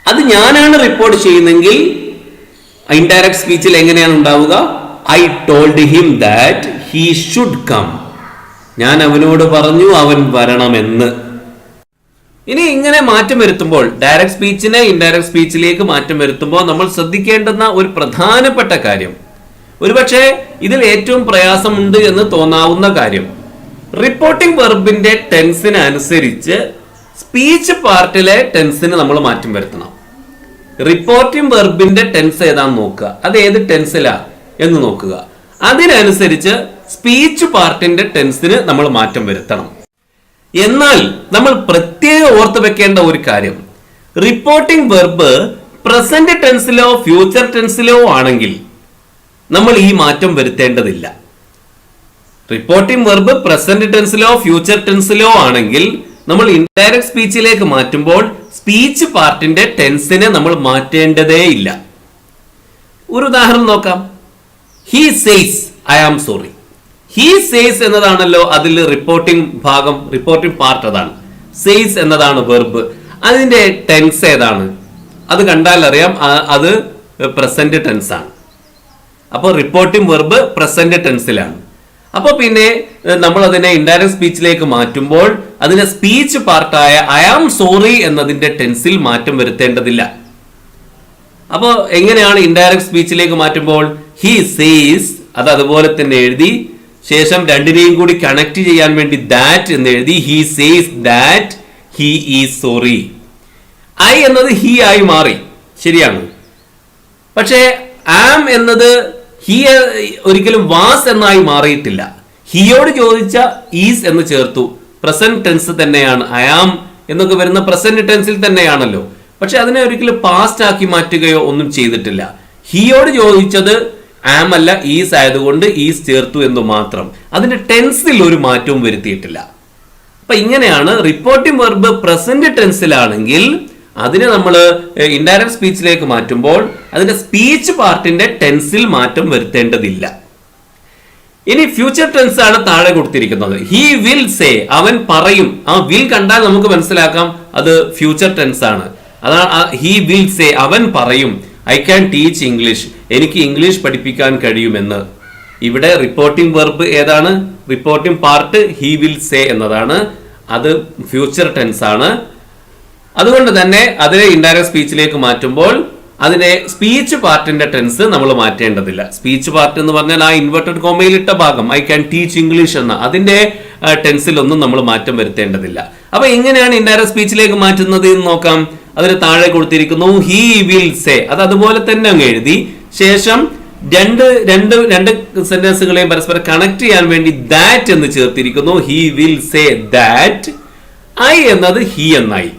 അത് ഞാനാണ് റിപ്പോർട്ട് ചെയ്യുന്നെങ്കിൽ ഇൻഡയറക്റ്റ് സ്പീച്ചിൽ എങ്ങനെയാണ് ഉണ്ടാവുക? I told him that he should come, ഞാൻ അവനോട് പറഞ്ഞു അവൻ വരണമെന്ന്. ഇനി ഇങ്ങനെ മാറ്റം വരുത്തുമ്പോൾ, ഡയറക്റ്റ് സ്പീച്ചിനെ ഇൻഡയറക്റ്റ് സ്പീച്ചിലേക്ക് മാറ്റം വരുത്തുമ്പോൾ നമ്മൾ ശ്രദ്ധിക്കേണ്ടുന്ന ഒരു പ്രധാനപ്പെട്ട കാര്യം, ഒരുപക്ഷെ ഇതിൽ ഏറ്റവും പ്രയാസമുണ്ട് എന്ന് തോന്നാവുന്ന കാര്യം, റിപ്പോർട്ടിംഗ് വെർബിന്റെ ടെൻസിന് അനുസരിച്ച് സ്പീച്ച് പാർട്ടിലെ ടെൻസിന് നമ്മൾ മാറ്റം വരുത്തണം. റിപ്പോർട്ടിംഗ് വെർബിന്റെ ടെൻസ് ഏതാന്ന് നോക്കുക, അത് ഏത് ടെൻസിലാ എന്ന് നോക്കുക. അതിനനുസരിച്ച് സ്പീച്ച് പാർട്ടിന്റെ ടെൻസിന് നമ്മൾ മാറ്റം വരുത്തണം. എന്നാൽ നമ്മൾ പ്രത്യേകം ഓർത്ത് വെക്കേണ്ട ഒരു കാര്യം, റിപ്പോർട്ടിംഗ് വെർബ് പ്രസന്റ് ടെൻസിലോ ഫ്യൂച്ചർ ടെൻസിലോ ആണെങ്കിൽ നമ്മൾ ഈ മാറ്റം വരുത്തേണ്ടതില്ല. റിപ്പോർട്ടിംഗ് വെർബ് പ്രസന്റ് ടെൻസിലോ ഫ്യൂച്ചർ ടെൻസിലോ ആണെങ്കിൽ നമ്മൾ ഇൻഡയറക്റ്റ് സ്പീച്ചിലേക്ക് മാറ്റുമ്പോൾ സ്പീച്ച് പാർട്ടിന്റെ ടെൻസിനെ നമ്മൾ മാറ്റേണ്ടതേ ഇല്ല. ഒരു ഉദാഹരണം നോക്കാം. He says I am sorry. He says എന്നതാണല്ലോ അതിൽ റിപ്പോർട്ടിംഗ് ഭാഗം, റിപ്പോർട്ടിംഗ് പാർട്ട് അതാണ്. സേസ് എന്നതാണ് വെർബ്. അതിന്റെ ടെൻസ് ഏതാണ്? അത് കണ്ടാൽ അറിയാം, അത് പ്രസന്റ് ടെൻസ് ആണ്. അപ്പോൾ റിപ്പോർട്ടിംഗ് വെർബ് പ്രസന്റ് ടെൻസിലാണ്. അപ്പോൾ പിന്നെ നമ്മൾ അതിനെ ഇൻഡയറക്റ്റ് സ്പീച്ചിലേക്ക് മാറ്റുമ്പോൾ അതിനെ സ്പീച്ച് പാർട്ടായ ഐ ആം സോറി എന്നതിന്റെ ടെൻസിൽ മാറ്റം വരുത്തേണ്ടതില്ല. അപ്പോൾ എങ്ങനെയാണ് ഇൻഡയറക്റ്റ് സ്പീച്ചിലേക്ക് മാറ്റുമ്പോൾ? ഹി സേസ്, അത് അതുപോലെ തന്നെ എഴുതി, ശേഷം രണ്ടിനെയും കൂടി കണക്ട് ചെയ്യാൻ വേണ്ടി ദാറ്റ് എന്ന് എഴുതി. He says that he is sorry. I എന്നത് ഹി ആയി മാറി, ശരിയാണ്. പക്ഷേ ആം എന്നത് ഹി ഒരിക്കലും വാസ് എന്നായി മാറിയിട്ടില്ല. ഹിയോട് ചോദിച്ച ഈസ് എന്ന് ചേർത്തു. പ്രസന്റ് ടെൻസ് തന്നെയാണ്. ഐ ആം എന്നൊക്കെ വരുന്ന പ്രസന്റ് ടെൻസിൽ തന്നെയാണല്ലോ. പക്ഷെ അതിനെ ഒരിക്കലും പാസ്റ്റ് ആക്കി മാറ്റുകയോ ഒന്നും ചെയ്തിട്ടില്ല. ഹിയോട് ചോദിച്ചത് ആം അല്ല ഈസ് ആയതുകൊണ്ട് ഈസ് ചേർത്തു എന്ന് മാത്രം. അതിന്റെ ടെൻസിൽ ഒരു മാറ്റവും വരുത്തിയിട്ടില്ല. അപ്പൊ ഇങ്ങനെയാണ് റിപ്പോർട്ടിംഗ് വെർബ് പ്രസന്റ് ടെൻസിലാണെങ്കിൽ അതിനെ നമ്മൾ ഇൻഡയറക്റ്റ് സ്പീച്ചിലേക്ക് മാറ്റുമ്പോൾ അതിന്റെ സ്പീച്ച് പാർട്ടിന്റെ ടെൻസിൽ മാറ്റം വരുത്തേണ്ടതില്ല. ഇനി ഫ്യൂച്ചർ ടെൻസ് ആണ് താഴെ കൊടുത്തിരിക്കുന്നത്. ഹി വിൽ സേ, അവൻ പറയും. ആ വിൽ കണ്ടാൽ നമുക്ക് മനസ്സിലാക്കാം അത് ഫ്യൂച്ചർ ടെൻസ് ആണ്. അതാണ് ഹി വിൽ സേ, അവൻ പറയും. ഐ ക്യാൻ ടീച്ച് ഇംഗ്ലീഷ്, എനിക്ക് ഇംഗ്ലീഷ് പഠിപ്പിക്കാൻ കഴിയുമെന്ന്. ഇവിടെ റിപ്പോർട്ടിംഗ് വെർബ് ഏതാണ്? Reporting part he will say എന്നതാണ്. അത് ഫ്യൂച്ചർ ടെൻസ് ആണ്. അതുകൊണ്ട് തന്നെ അതിനെ ഇൻഡയറക്റ്റ് സ്പീച്ചിലേക്ക് മാറ്റുമ്പോൾ അതിന്റെ സ്പീച്ച് പാർട്ടിന്റെ ടെൻസ് നമ്മൾ മാറ്റേണ്ടതില്ല. സ്പീച്ച് പാർട്ട് എന്ന് പറഞ്ഞാൽ ആ ഇൻവെർട്ടഡ് കോമയിൽ ഇട്ട ഭാഗം ഐ ക്യാൻ ടീച്ച് ഇംഗ്ലീഷ് എന്ന അതിന്റെ ടെൻസിലൊന്നും നമ്മൾ മാറ്റം വരുത്തേണ്ടതില്ല. അപ്പൊ എങ്ങനെയാണ് ഇൻഡയറക്റ്റ് സ്പീച്ചിലേക്ക് മാറ്റുന്നത് എന്ന് നോക്കാം. അതിന് താഴെ കൊടുത്തിരിക്കുന്നു ഹി വിൽ സേ, അത് അതുപോലെ തന്നെ അങ്ങ് എഴുതി ശേഷം രണ്ട് സെന്റൻസുകളെയും പരസ്പരം കണക്ട് ചെയ്യാൻ വേണ്ടി ദാറ്റ് എന്ന് ചേർത്തിരിക്കുന്നു. He will say that. I എന്നത് ഹി എന്നായി.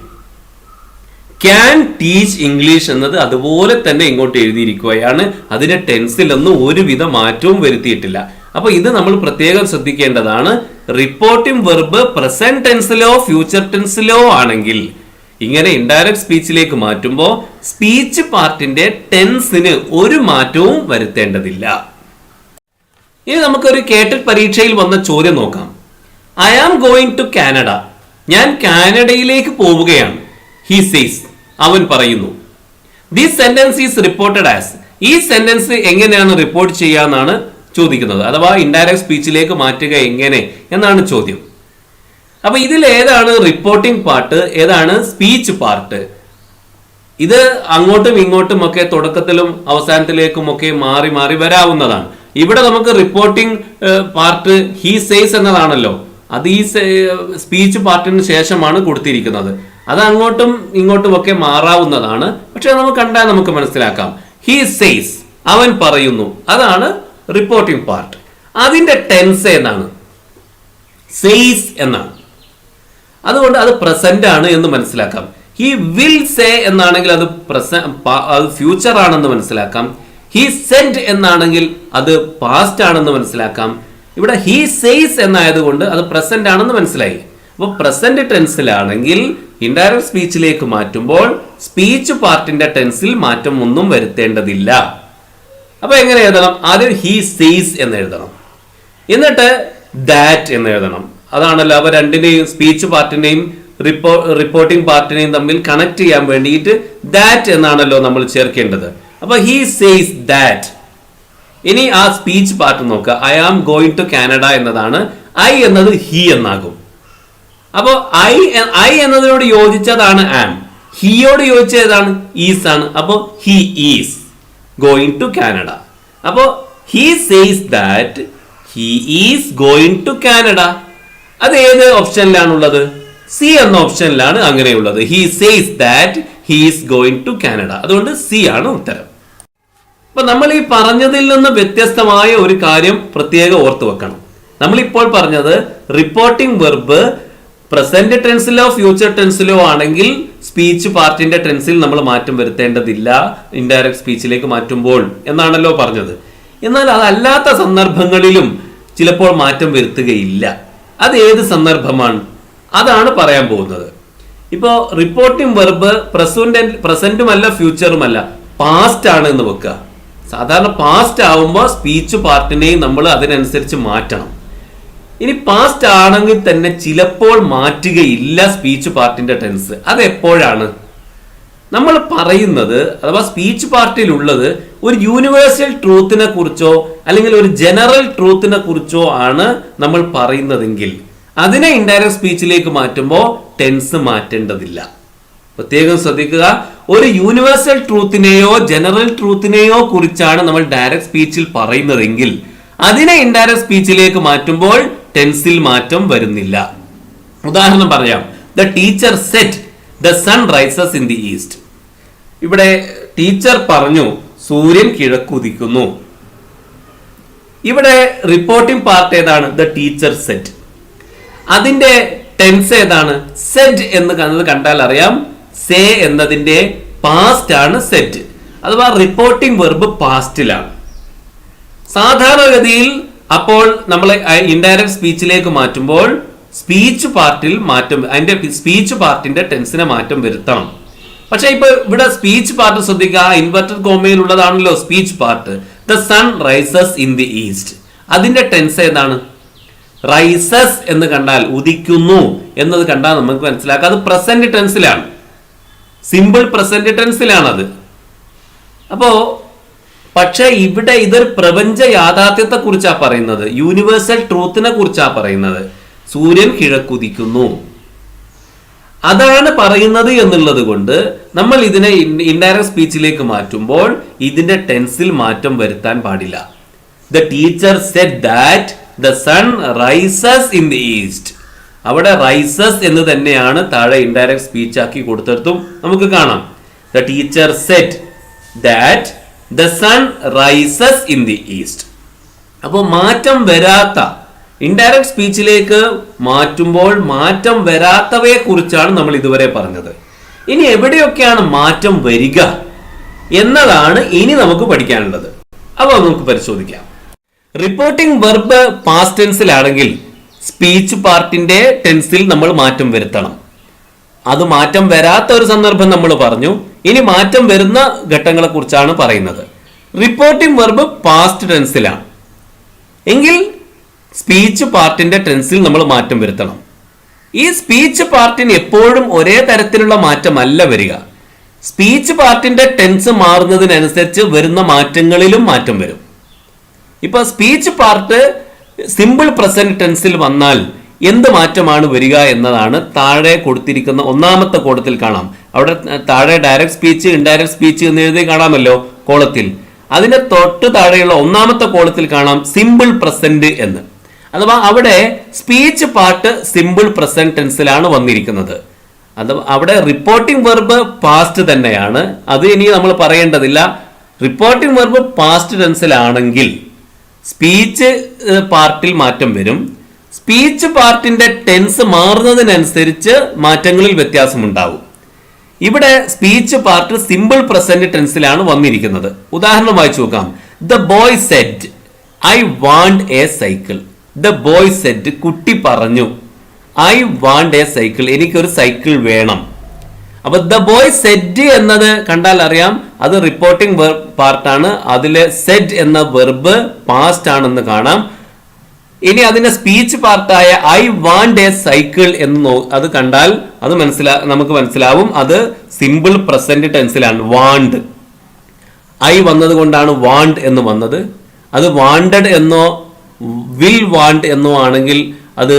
ക്യാൻ ടീച്ച് ഇംഗ്ലീഷ് എന്നത് അതുപോലെ തന്നെ ഇങ്ങോട്ട് എഴുതിയിരിക്കുകയാണ്. അതിന്റെ ടെൻസിലൊന്നും ഒരുവിധ മാറ്റവും വരുത്തിയിട്ടില്ല. അപ്പൊ ഇത് നമ്മൾ പ്രത്യേകം ശ്രദ്ധിക്കേണ്ടതാണ്. റിപ്പോർട്ടിംഗ് വെർബ് പ്രസന്റ് ടെൻസിലോ ഫ്യൂച്ചർ ടെൻസിലോ ആണെങ്കിൽ ഇങ്ങനെ ഇൻഡയറക്റ്റ് സ്പീച്ചിലേക്ക് മാറ്റുമ്പോൾ സ്പീച്ച് പാർട്ടിന്റെ ടെൻസിന് ഒരു മാറ്റവും വരുത്തേണ്ടതില്ല. ഇനി നമുക്കൊരു കേട്ടൽ പരീക്ഷയിൽ വന്ന ചോദ്യം നോക്കാം. I am going to Canada, ഞാൻ കാനഡയിലേക്ക് പോവുകയാണ്. ഹി സേസ്, അവൻ പറയുന്നു. This sentence is reported as, ഈ സെന്റൻസ് എങ്ങനെയാണ് റിപ്പോർട്ട് ചെയ്യാന്നാണ് ചോദിക്കുന്നത്. അഥവാ ഇൻഡയറക്റ്റ് സ്പീച്ചിലേക്ക് മാറ്റുക എങ്ങനെ എന്നാണ് ചോദ്യം. അപ്പൊ ഇതിൽ ഏതാണ് റിപ്പോർട്ടിംഗ് പാർട്ട്, ഏതാണ് സ്പീച്ച് പാർട്ട്? ഇത് അങ്ങോട്ടും ഇങ്ങോട്ടും ഒക്കെ തുടക്കത്തിലും അവസാനത്തിലേക്കും ഒക്കെ മാറി മാറി വരാവുന്നതാണ്. ഇവിടെ നമുക്ക് റിപ്പോർട്ടിംഗ് പാർട്ട് ഹി സേസ് എന്നതാണല്ലോ, അത് ഈ സ്പീച്ച് പാർട്ടിന് ശേഷമാണ് കൊടുത്തിരിക്കുന്നത്. അത് അങ്ങോട്ടും ഇങ്ങോട്ടും ഒക്കെ മാറാവുന്നതാണ്. പക്ഷെ നമുക്ക് കണ്ടാൽ നമുക്ക് മനസ്സിലാക്കാം. ഹി സേസ്, അവൻ പറയുന്നു, അതാണ് റിപ്പോർട്ടിംഗ് പാർട്ട്. അതിന്റെ ടെൻസ് എന്നാണ്, സേസ് എന്നാണ്. അതുകൊണ്ട് അത് പ്രസന്റ് ആണ് എന്ന് മനസ്സിലാക്കാം. ഹി വിൽ സേ എന്നാണെങ്കിൽ അത് ഫ്യൂച്ചർ ആണെന്ന് മനസ്സിലാക്കാം. ഹി സെന്റ് എന്നാണെങ്കിൽ അത് പാസ്റ്റ് ആണെന്ന് മനസ്സിലാക്കാം. ഇവിടെ ഹി സേസ് എന്നായതുകൊണ്ട് അത് പ്രസന്റ് ആണെന്ന് മനസ്സിലായി. അപ്പൊ പ്രസന്റ് ടെൻസിലാണെങ്കിൽ ഇൻഡയറക്റ്റ് സ്പീച്ചിലേക്ക് മാറ്റുമ്പോൾ സ്പീച്ച് പാർട്ടിന്റെ ടെൻസിൽ മാറ്റം ഒന്നും വരുത്തേണ്ടതില്ല. അപ്പൊ എങ്ങനെ എഴുതണം? ആദ്യം ഹി സേസ് എന്ന് എഴുതണം, എന്നിട്ട് ദാറ്റ് എന്ന് എഴുതണം. അതാണല്ലോ അവ രണ്ടിനെയും സ്പീച്ച് പാർട്ടിനെയും റിപ്പോർട്ടിംഗ് പാർട്ടിനെയും തമ്മിൽ കണക്ട് ചെയ്യാൻ വേണ്ടിയിട്ട് ദാറ്റ് എന്നാണല്ലോ നമ്മൾ ചേർക്കേണ്ടത്. അപ്പൊ ഹി സേസ് ദാറ്റ്. ഇനി ആ സ്പീച്ച് പാർട്ട് നോക്കുക. I am going to Canada എന്നതാണ്. ഐ എന്നത് ഹി എന്നാകും. അപ്പോ ഐ എന്നതിനോട് യോജിച്ചതാണ് ആം. ഹിയോട് യോജിച്ചതാണ് ഈസ് ആണ്. അപ്പോ he is going to Canada. അപ്പോ he says that he is going to Canada. അത് ഏത് ഓപ്ഷനിലാണുള്ളത്? സി എന്ന ഓപ്ഷനിലാണ് അങ്ങനെയുള്ളത്. He says that he is going to Canada. അതുകൊണ്ട് സി ആണ് ഉത്തരം. അപ്പൊ നമ്മൾ ഈ പറഞ്ഞതിൽ നിന്ന് വ്യത്യസ്തമായ ഒരു കാര്യം പ്രത്യേകം ഓർത്തു വെക്കണം. നമ്മളിപ്പോൾ പറഞ്ഞത് റിപ്പോർട്ടിംഗ് വെർബ് പ്രസന്റ് ടെൻസിലോ ഫ്യൂച്ചർ ടെൻസിലോ ആണെങ്കിൽ സ്പീച്ച് പാർട്ടിന്റെ ടെൻസിൽ നമ്മൾ മാറ്റം വരുത്തേണ്ടതില്ല ഇൻഡയറക്റ്റ് സ്പീച്ചിലേക്ക് മാറ്റുമ്പോൾ എന്നാണല്ലോ പറഞ്ഞത്. എന്നാൽ അതല്ലാത്ത സന്ദർഭങ്ങളിലും ചിലപ്പോൾ മാറ്റം വരുത്തുകയില്ല. അത് ഏത് സന്ദർഭമാണ്? അതാണ് പറയാൻ പോകുന്നത്. ഇപ്പോൾ റിപ്പോർട്ടിംഗ് വെർബ് പ്രസന്റുമല്ല ഫ്യൂച്ചറുമല്ല, പാസ്റ്റ് ആണ് എന്ന് വെക്കുക. സാധാരണ പാസ്റ്റ് ആവുമ്പോൾ സ്പീച്ച് പാർട്ടിനെയും നമ്മൾ അതിനനുസരിച്ച് മാറ്റണം. ഇനി പാസ്റ്റ് ആണെങ്കിൽ തന്നെ ചിലപ്പോൾ മാറ്റുകയില്ല സ്പീച്ച് പാർട്ടിന്റെ ടെൻസ്. അത് എപ്പോഴാണ്? നമ്മൾ പറയുന്നത് അഥവാ സ്പീച്ച് പാർട്ടിയിലുള്ളത് ഒരു യൂണിവേഴ്സൽ ട്രൂത്തിനെ കുറിച്ചോ അല്ലെങ്കിൽ ഒരു ജനറൽ ട്രൂത്തിനെ കുറിച്ചോ ആണ് നമ്മൾ പറയുന്നതെങ്കിൽ അതിനെ ഇൻഡയറക്റ്റ് സ്പീച്ചിലേക്ക് മാറ്റുമ്പോൾ ടെൻസ് മാറ്റേണ്ടതില്ല. പ്രത്യേകം ശ്രദ്ധിക്കുക. ഒരു യൂണിവേഴ്സൽ ട്രൂത്തിനെയോ ജനറൽ ട്രൂത്തിനെയോ കുറിച്ചാണ് നമ്മൾ ഡയറക്റ്റ് സ്പീച്ചിൽ പറയുന്നതെങ്കിൽ അതിനെ ഇൻഡയറക്റ്റ് സ്പീച്ചിലേക്ക് മാറ്റുമ്പോൾ ടെൻസിൽ മാറ്റം വരുന്നില്ല. ഉദാഹരണം പറയാം. The teacher said the sun rises in the east. ഇവിടെ ടീച്ചർ പറഞ്ഞു സൂര്യൻ കിഴക്കുദിക്കുന്നു. ഇവിടെ റിപ്പോർട്ടിംഗ് പാർട്ട് ഏതാണ്? The teacher said. അതിന്റെ ടെൻസ് ഏതാണ്? സെഡ് എന്ന് കണ്ടാൽ അറിയാം. സേ എന്നതിന്റെ പാസ്റ്റ് ആണ് സെഡ്, അഥവാ റിപ്പോർട്ടിംഗ് വെർബ് പാസ്റ്റിലാണ്. സാധാരണഗതിയിൽ അപ്പോൾ നമ്മൾ ഇൻഡയറക്റ്റ് സ്പീച്ചിലേക്ക് മാറ്റുമ്പോൾ സ്പീച്ച് പാർട്ടിൽ മാറ്റം, അതിന്റെ സ്പീച്ച് പാർട്ടിന്റെ ടെൻസിനെ മാറ്റം വരുത്തണം. പക്ഷെ ഇപ്പൊ ഇവിടെ സ്പീച്ച് പാർട്ട് ശ്രദ്ധിക്കുക, ഇൻവെർട്ടഡ് കോമയിലുള്ളതാണല്ലോ speech part. The sun rises in the east, അതിന്റെ ടെൻസ് ഏതാണ്? റൈസസ് എന്ന് കണ്ടാൽ ഉദിക്കുന്നു എന്നത് കണ്ടാൽ നമുക്ക് മനസ്സിലാക്കാം അത് പ്രസന്റ് ടെൻസിലാണ്, സിമ്പിൾ പ്രസന്റ് ടെൻസിലാണ് അത്. അപ്പോ പക്ഷെ ഇവിടെ ഇതൊരു പ്രപഞ്ച യാഥാർത്ഥ്യത്തെ കുറിച്ചാണ് പറയുന്നത്, യൂണിവേഴ്സൽ ട്രൂത്തിനെ കുറിച്ചാണ് പറയുന്നത്. സൂര്യൻ കിഴക്കുദിക്കുന്നു അതാണ് പറയുന്നത് എന്നുള്ളത് കൊണ്ട് നമ്മൾ ഇതിനെ ഇൻഡയറക്റ്റ് സ്പീച്ചിലേക്ക് മാറ്റുമ്പോൾ ഇതിന്റെ ടെൻസിൽ മാറ്റം വരുത്താൻ പാടില്ല. The teacher said that the sun rises in the east, അവിടെ റൈസസ് എന്ന് തന്നെയാണ് താഴെ ഇൻഡയറക്റ്റ് സ്പീച്ച് ആക്കി കൊടുത്തിടത്തും നമുക്ക് കാണാം. The teacher said that the sun rises in the east. അപ്പോൾ മാറ്റം വരാത്ത ഇൻഡയറക്റ്റ് സ്പീച്ചിലേക്ക് മാറ്റുമ്പോൾ മാറ്റം വരാത്തവയെ കുറിച്ചാണ് നമ്മൾ ഇതുവരെ പറഞ്ഞത്. ഇനി എവിടെയൊക്കെയാണ് മാറ്റം വരിക എന്നതാണ് ഇനി നമുക്ക് പഠിക്കാനുള്ളത്. അപ്പോൾ നമുക്ക് പരിശോധിക്കാം. റിപ്പോർട്ടിംഗ് വെർബ് പാസ്റ്റ് ടെൻസിലാണെങ്കിൽ സ്പീച്ച് പാർട്ടിന്റെ ടെൻസിൽ നമ്മൾ മാറ്റം വരുത്തണം. അത് മാറ്റം വരാത്ത ഒരു സന്ദർഭം നമ്മൾ പറഞ്ഞു. ഇനി മാറ്റം വരുന്ന ഘട്ടങ്ങളെ കുറിച്ചാണ് പറയുന്നത്. റിപ്പോർട്ടിംഗ് വെർബ് പാസ്റ്റ് ടെൻസിലാണ് എങ്കിൽ സ്പീച്ച് പാർട്ടിന്റെ ടെൻസിൽ നമ്മൾ മാറ്റം വരുത്തണം. ഈ സ്പീച്ച് പാർട്ടിന് എപ്പോഴും ഒരേ തരത്തിലുള്ള മാറ്റമല്ല വരിക. സ്പീച്ച് പാർട്ടിന്റെ ടെൻസ് മാറുന്നതിനനുസരിച്ച് വരുന്ന മാറ്റങ്ങളിലും മാറ്റം വരും. ഇപ്പൊ സ്പീച്ച് പാർട്ട് സിമ്പിൾ പ്രസന്റ് ടെൻസിൽ വന്നാൽ എന്ത് മാറ്റമാണ് വരിക എന്നതാണ് താഴെ കൊടുത്തിരിക്കുന്ന ഒന്നാമത്തെ കോളത്തിൽ കാണാം. അവിടെ താഴെ ഡയറക്റ്റ് സ്പീച്ച്, ഇൻഡയറക്റ്റ് സ്പീച്ച് എന്ന് എഴുതി കാണാമല്ലോ കോളത്തിൽ. അതിന്റെ തൊട്ട് താഴെയുള്ള ഒന്നാമത്തെ കോളത്തിൽ കാണാം സിമ്പിൾ പ്രസന്റ് എന്ന്. അഥവാ അവിടെ സ്പീച്ച് പാർട്ട് സിമ്പിൾ പ്രസന്റ് ടെൻസിലാണ് വന്നിരിക്കുന്നത്. അത് അവിടെ റിപ്പോർട്ടിംഗ് വെർബ് പാസ്റ്റ് തന്നെയാണ്, അത് ഇനി നമ്മൾ പറയേണ്ടതില്ല. റിപ്പോർട്ടിംഗ് വെർബ് പാസ്റ്റ് ടെൻസിലാണെങ്കിൽ സ്പീച്ച് പാർട്ടിൽ മാറ്റം വരും. സ്പീച്ച് പാർട്ടിന്റെ ടെൻസ് മാറുന്നതിനനുസരിച്ച് മാറ്റങ്ങളിൽ വ്യത്യാസമുണ്ടാവും. ഇവിടെ സ്പീച്ച് പാർട്ട് സിമ്പിൾ പ്രസന്റ് ടെൻസിലാണ് വന്നിരിക്കുന്നത്. ഉദാഹരണം വായിച്ചു നോക്കാം. The boy said I want a cycle. The boy said, കുട്ടി പറഞ്ഞു, ഐ വാണ്ട് എ സൈക്കിൾ, എനിക്കൊരു സൈക്കിൾ വേണം. അപ്പൊ ദ ബോയ് സെഡ് എന്നത് കണ്ടാൽ അറിയാം അത് റിപ്പോർട്ടിംഗ് വെർബ് പാർട്ടാണ്. അതിലെ സെഡ് എന്ന വെർബ് പാസ്റ്റ് ആണെന്ന് കാണാം. ഇനി അതിന്റെ സ്പീച്ച് പാർട്ടായ ഐ വാണ്ട് എ സൈക്കിൾ എന്ന് അത് കണ്ടാൽ അത് നമുക്ക് മനസ്സിലാവും അത് സിമ്പിൾ പ്രസന്റ് ടെൻസിലാണ്. വാണ്ട്, ഐ വന്നത് കൊണ്ടാണ് വാണ്ട് എന്ന് വന്നത്. അത് വാണ്ടഡ് എന്നോ വിൽ വാണ്ട് എന്നോ ആണെങ്കിൽ അത്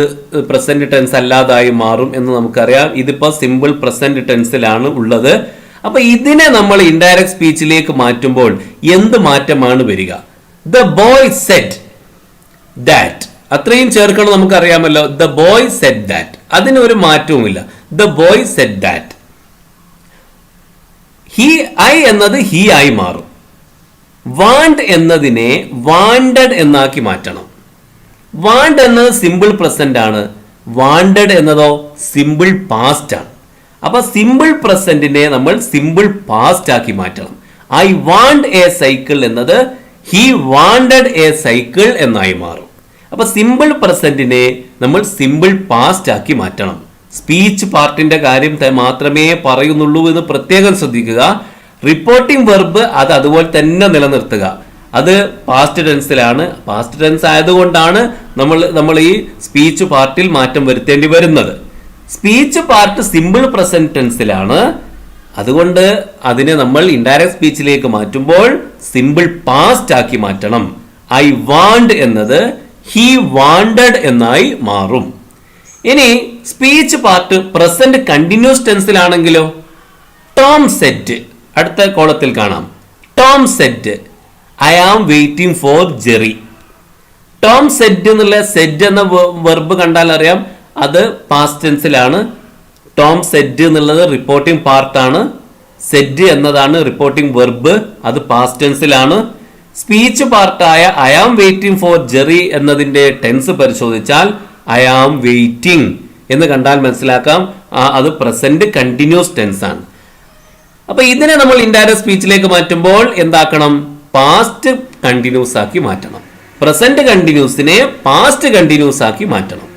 പ്രസന്റ് ടെൻസ് അല്ലാതായി മാറും എന്ന് നമുക്കറിയാം. ഇതിപ്പോ സിമ്പിൾ പ്രസന്റ് ടെൻസിലാണ് ഉള്ളത്. അപ്പൊ ഇതിനെ നമ്മൾ ഇൻഡയറക്റ്റ് സ്പീച്ചിലേക്ക് മാറ്റുമ്പോൾ എന്ത് മാറ്റമാണ് വരിക? ദ ബോയ് സെഡ് ദാറ്റ്, അത്രയും ചേർക്കണം നമുക്കറിയാമല്ലോ. ദ ബോയ് സെഡ് ദാറ്റ്, അതിനൊരു മാറ്റവുമില്ല. The boy Z that. He, I എന്നത് ഹി ആയി മാറും. വാണ്ട് എന്നതിനെ വാണ്ടഡ് എന്നാക്കി മാറ്റണം. വാണ്ട് എന്നത് സിമ്പിൾ പ്രസന്റ് ആണ്, വാണ്ടഡ് എന്നതോ സിമ്പിൾ പാസ്റ്റ് ആണ്. അപ്പൊ സിമ്പിൾ പ്രസന്റിനെ നമ്മൾ സിമ്പിൾ പാസ്റ്റ് ആക്കി മാറ്റണം. ഐ വാണ്ട് എ സൈക്കിൾ എന്നത് ഹി വാണ്ടഡ് എ സൈക്കിൾ എന്നായി മാറും. അപ്പൊ സിമ്പിൾ പ്രസന്റിനെ നമ്മൾ സിമ്പിൾ പാസ്റ്റ് ആക്കി മാറ്റണം. സ്പീച്ച് പാർട്ടിന്റെ കാര്യം മാത്രമേ പറയുന്നുള്ളൂ എന്ന് പ്രത്യേകം ശ്രദ്ധിക്കുക. റിപ്പോർട്ടിംഗ് വെർബ് അത് അതുപോലെ തന്നെ നിലനിർത്തുക. അത് പാസ്റ്റ് ടെൻസിലാണ്. പാസ്റ്റ് ടെൻസ് ആയതുകൊണ്ടാണ് നമ്മൾ ഈ സ്പീച്ച് പാർട്ടിൽ മാറ്റം വരുത്തേണ്ടി വരുന്നത്. സ്പീച്ച് പാർട്ട് സിമ്പിൾ പ്രസന്റ് ടെൻസിലാണ്. അതുകൊണ്ട് അതിനെ നമ്മൾ ഇൻഡയറക്റ്റ് സ്പീച്ചിലേക്ക് മാറ്റുമ്പോൾ സിമ്പിൾ പാസ്റ്റ് ആക്കി മാറ്റണം. ഐ വാണ്ട് എന്നത് ഹി വാണ്ടഡ് എന്നായി മാറും. ഇനി സ്പീച്ച് പാർട്ട് പ്രസന്റ് കണ്ടിന്യൂസ് ടെൻസിലാണെങ്കിലോ ടോം സെഡ്, അടുത്ത കോളത്തിൽ കാണാം. Tom said I am waiting for Jerry. Tom said എന്നുള്ള സെഡ് എന്ന വെർബ് കണ്ടാൽ അറിയാം അത് പാസ്റ്റ് ടെൻസിലാണ്. ടോം സെഡ് എന്നുള്ളത് റിപ്പോർട്ടിംഗ് പാർട്ടാണ്. സെഡ് എന്നതാണ് റിപ്പോർട്ടിംഗ് വെർബ്, അത് പാസ്റ്റ് ടെൻസിലാണ്. സ്പീച്ച് പാർട്ടായ I am waiting for Jerry എന്നതിന്റെ ടെൻസ് പരിശോധിച്ചാൽ ഐ ആം വെയിറ്റിംഗ് എന്ന് കണ്ടാൽ മനസ്സിലാക്കാം അത് പ്രസന്റ് കണ്ടിന്യൂസ് ടെൻസ് ആണ്. അപ്പൊ ഇതിനെ നമ്മൾ ഇൻഡയറക്റ്റ് സ്പീച്ചിലേക്ക് മാറ്റുമ്പോൾ എന്താക്കണം? പാസ്റ്റ് കണ്ടിന്യൂസ് ആക്കി മാറ്റണം. പ്രസന്റ് കണ്ടിന്യൂസിനെ പാസ്റ്റ് കണ്ടിന്യൂസ് ആക്കി മാറ്റണം.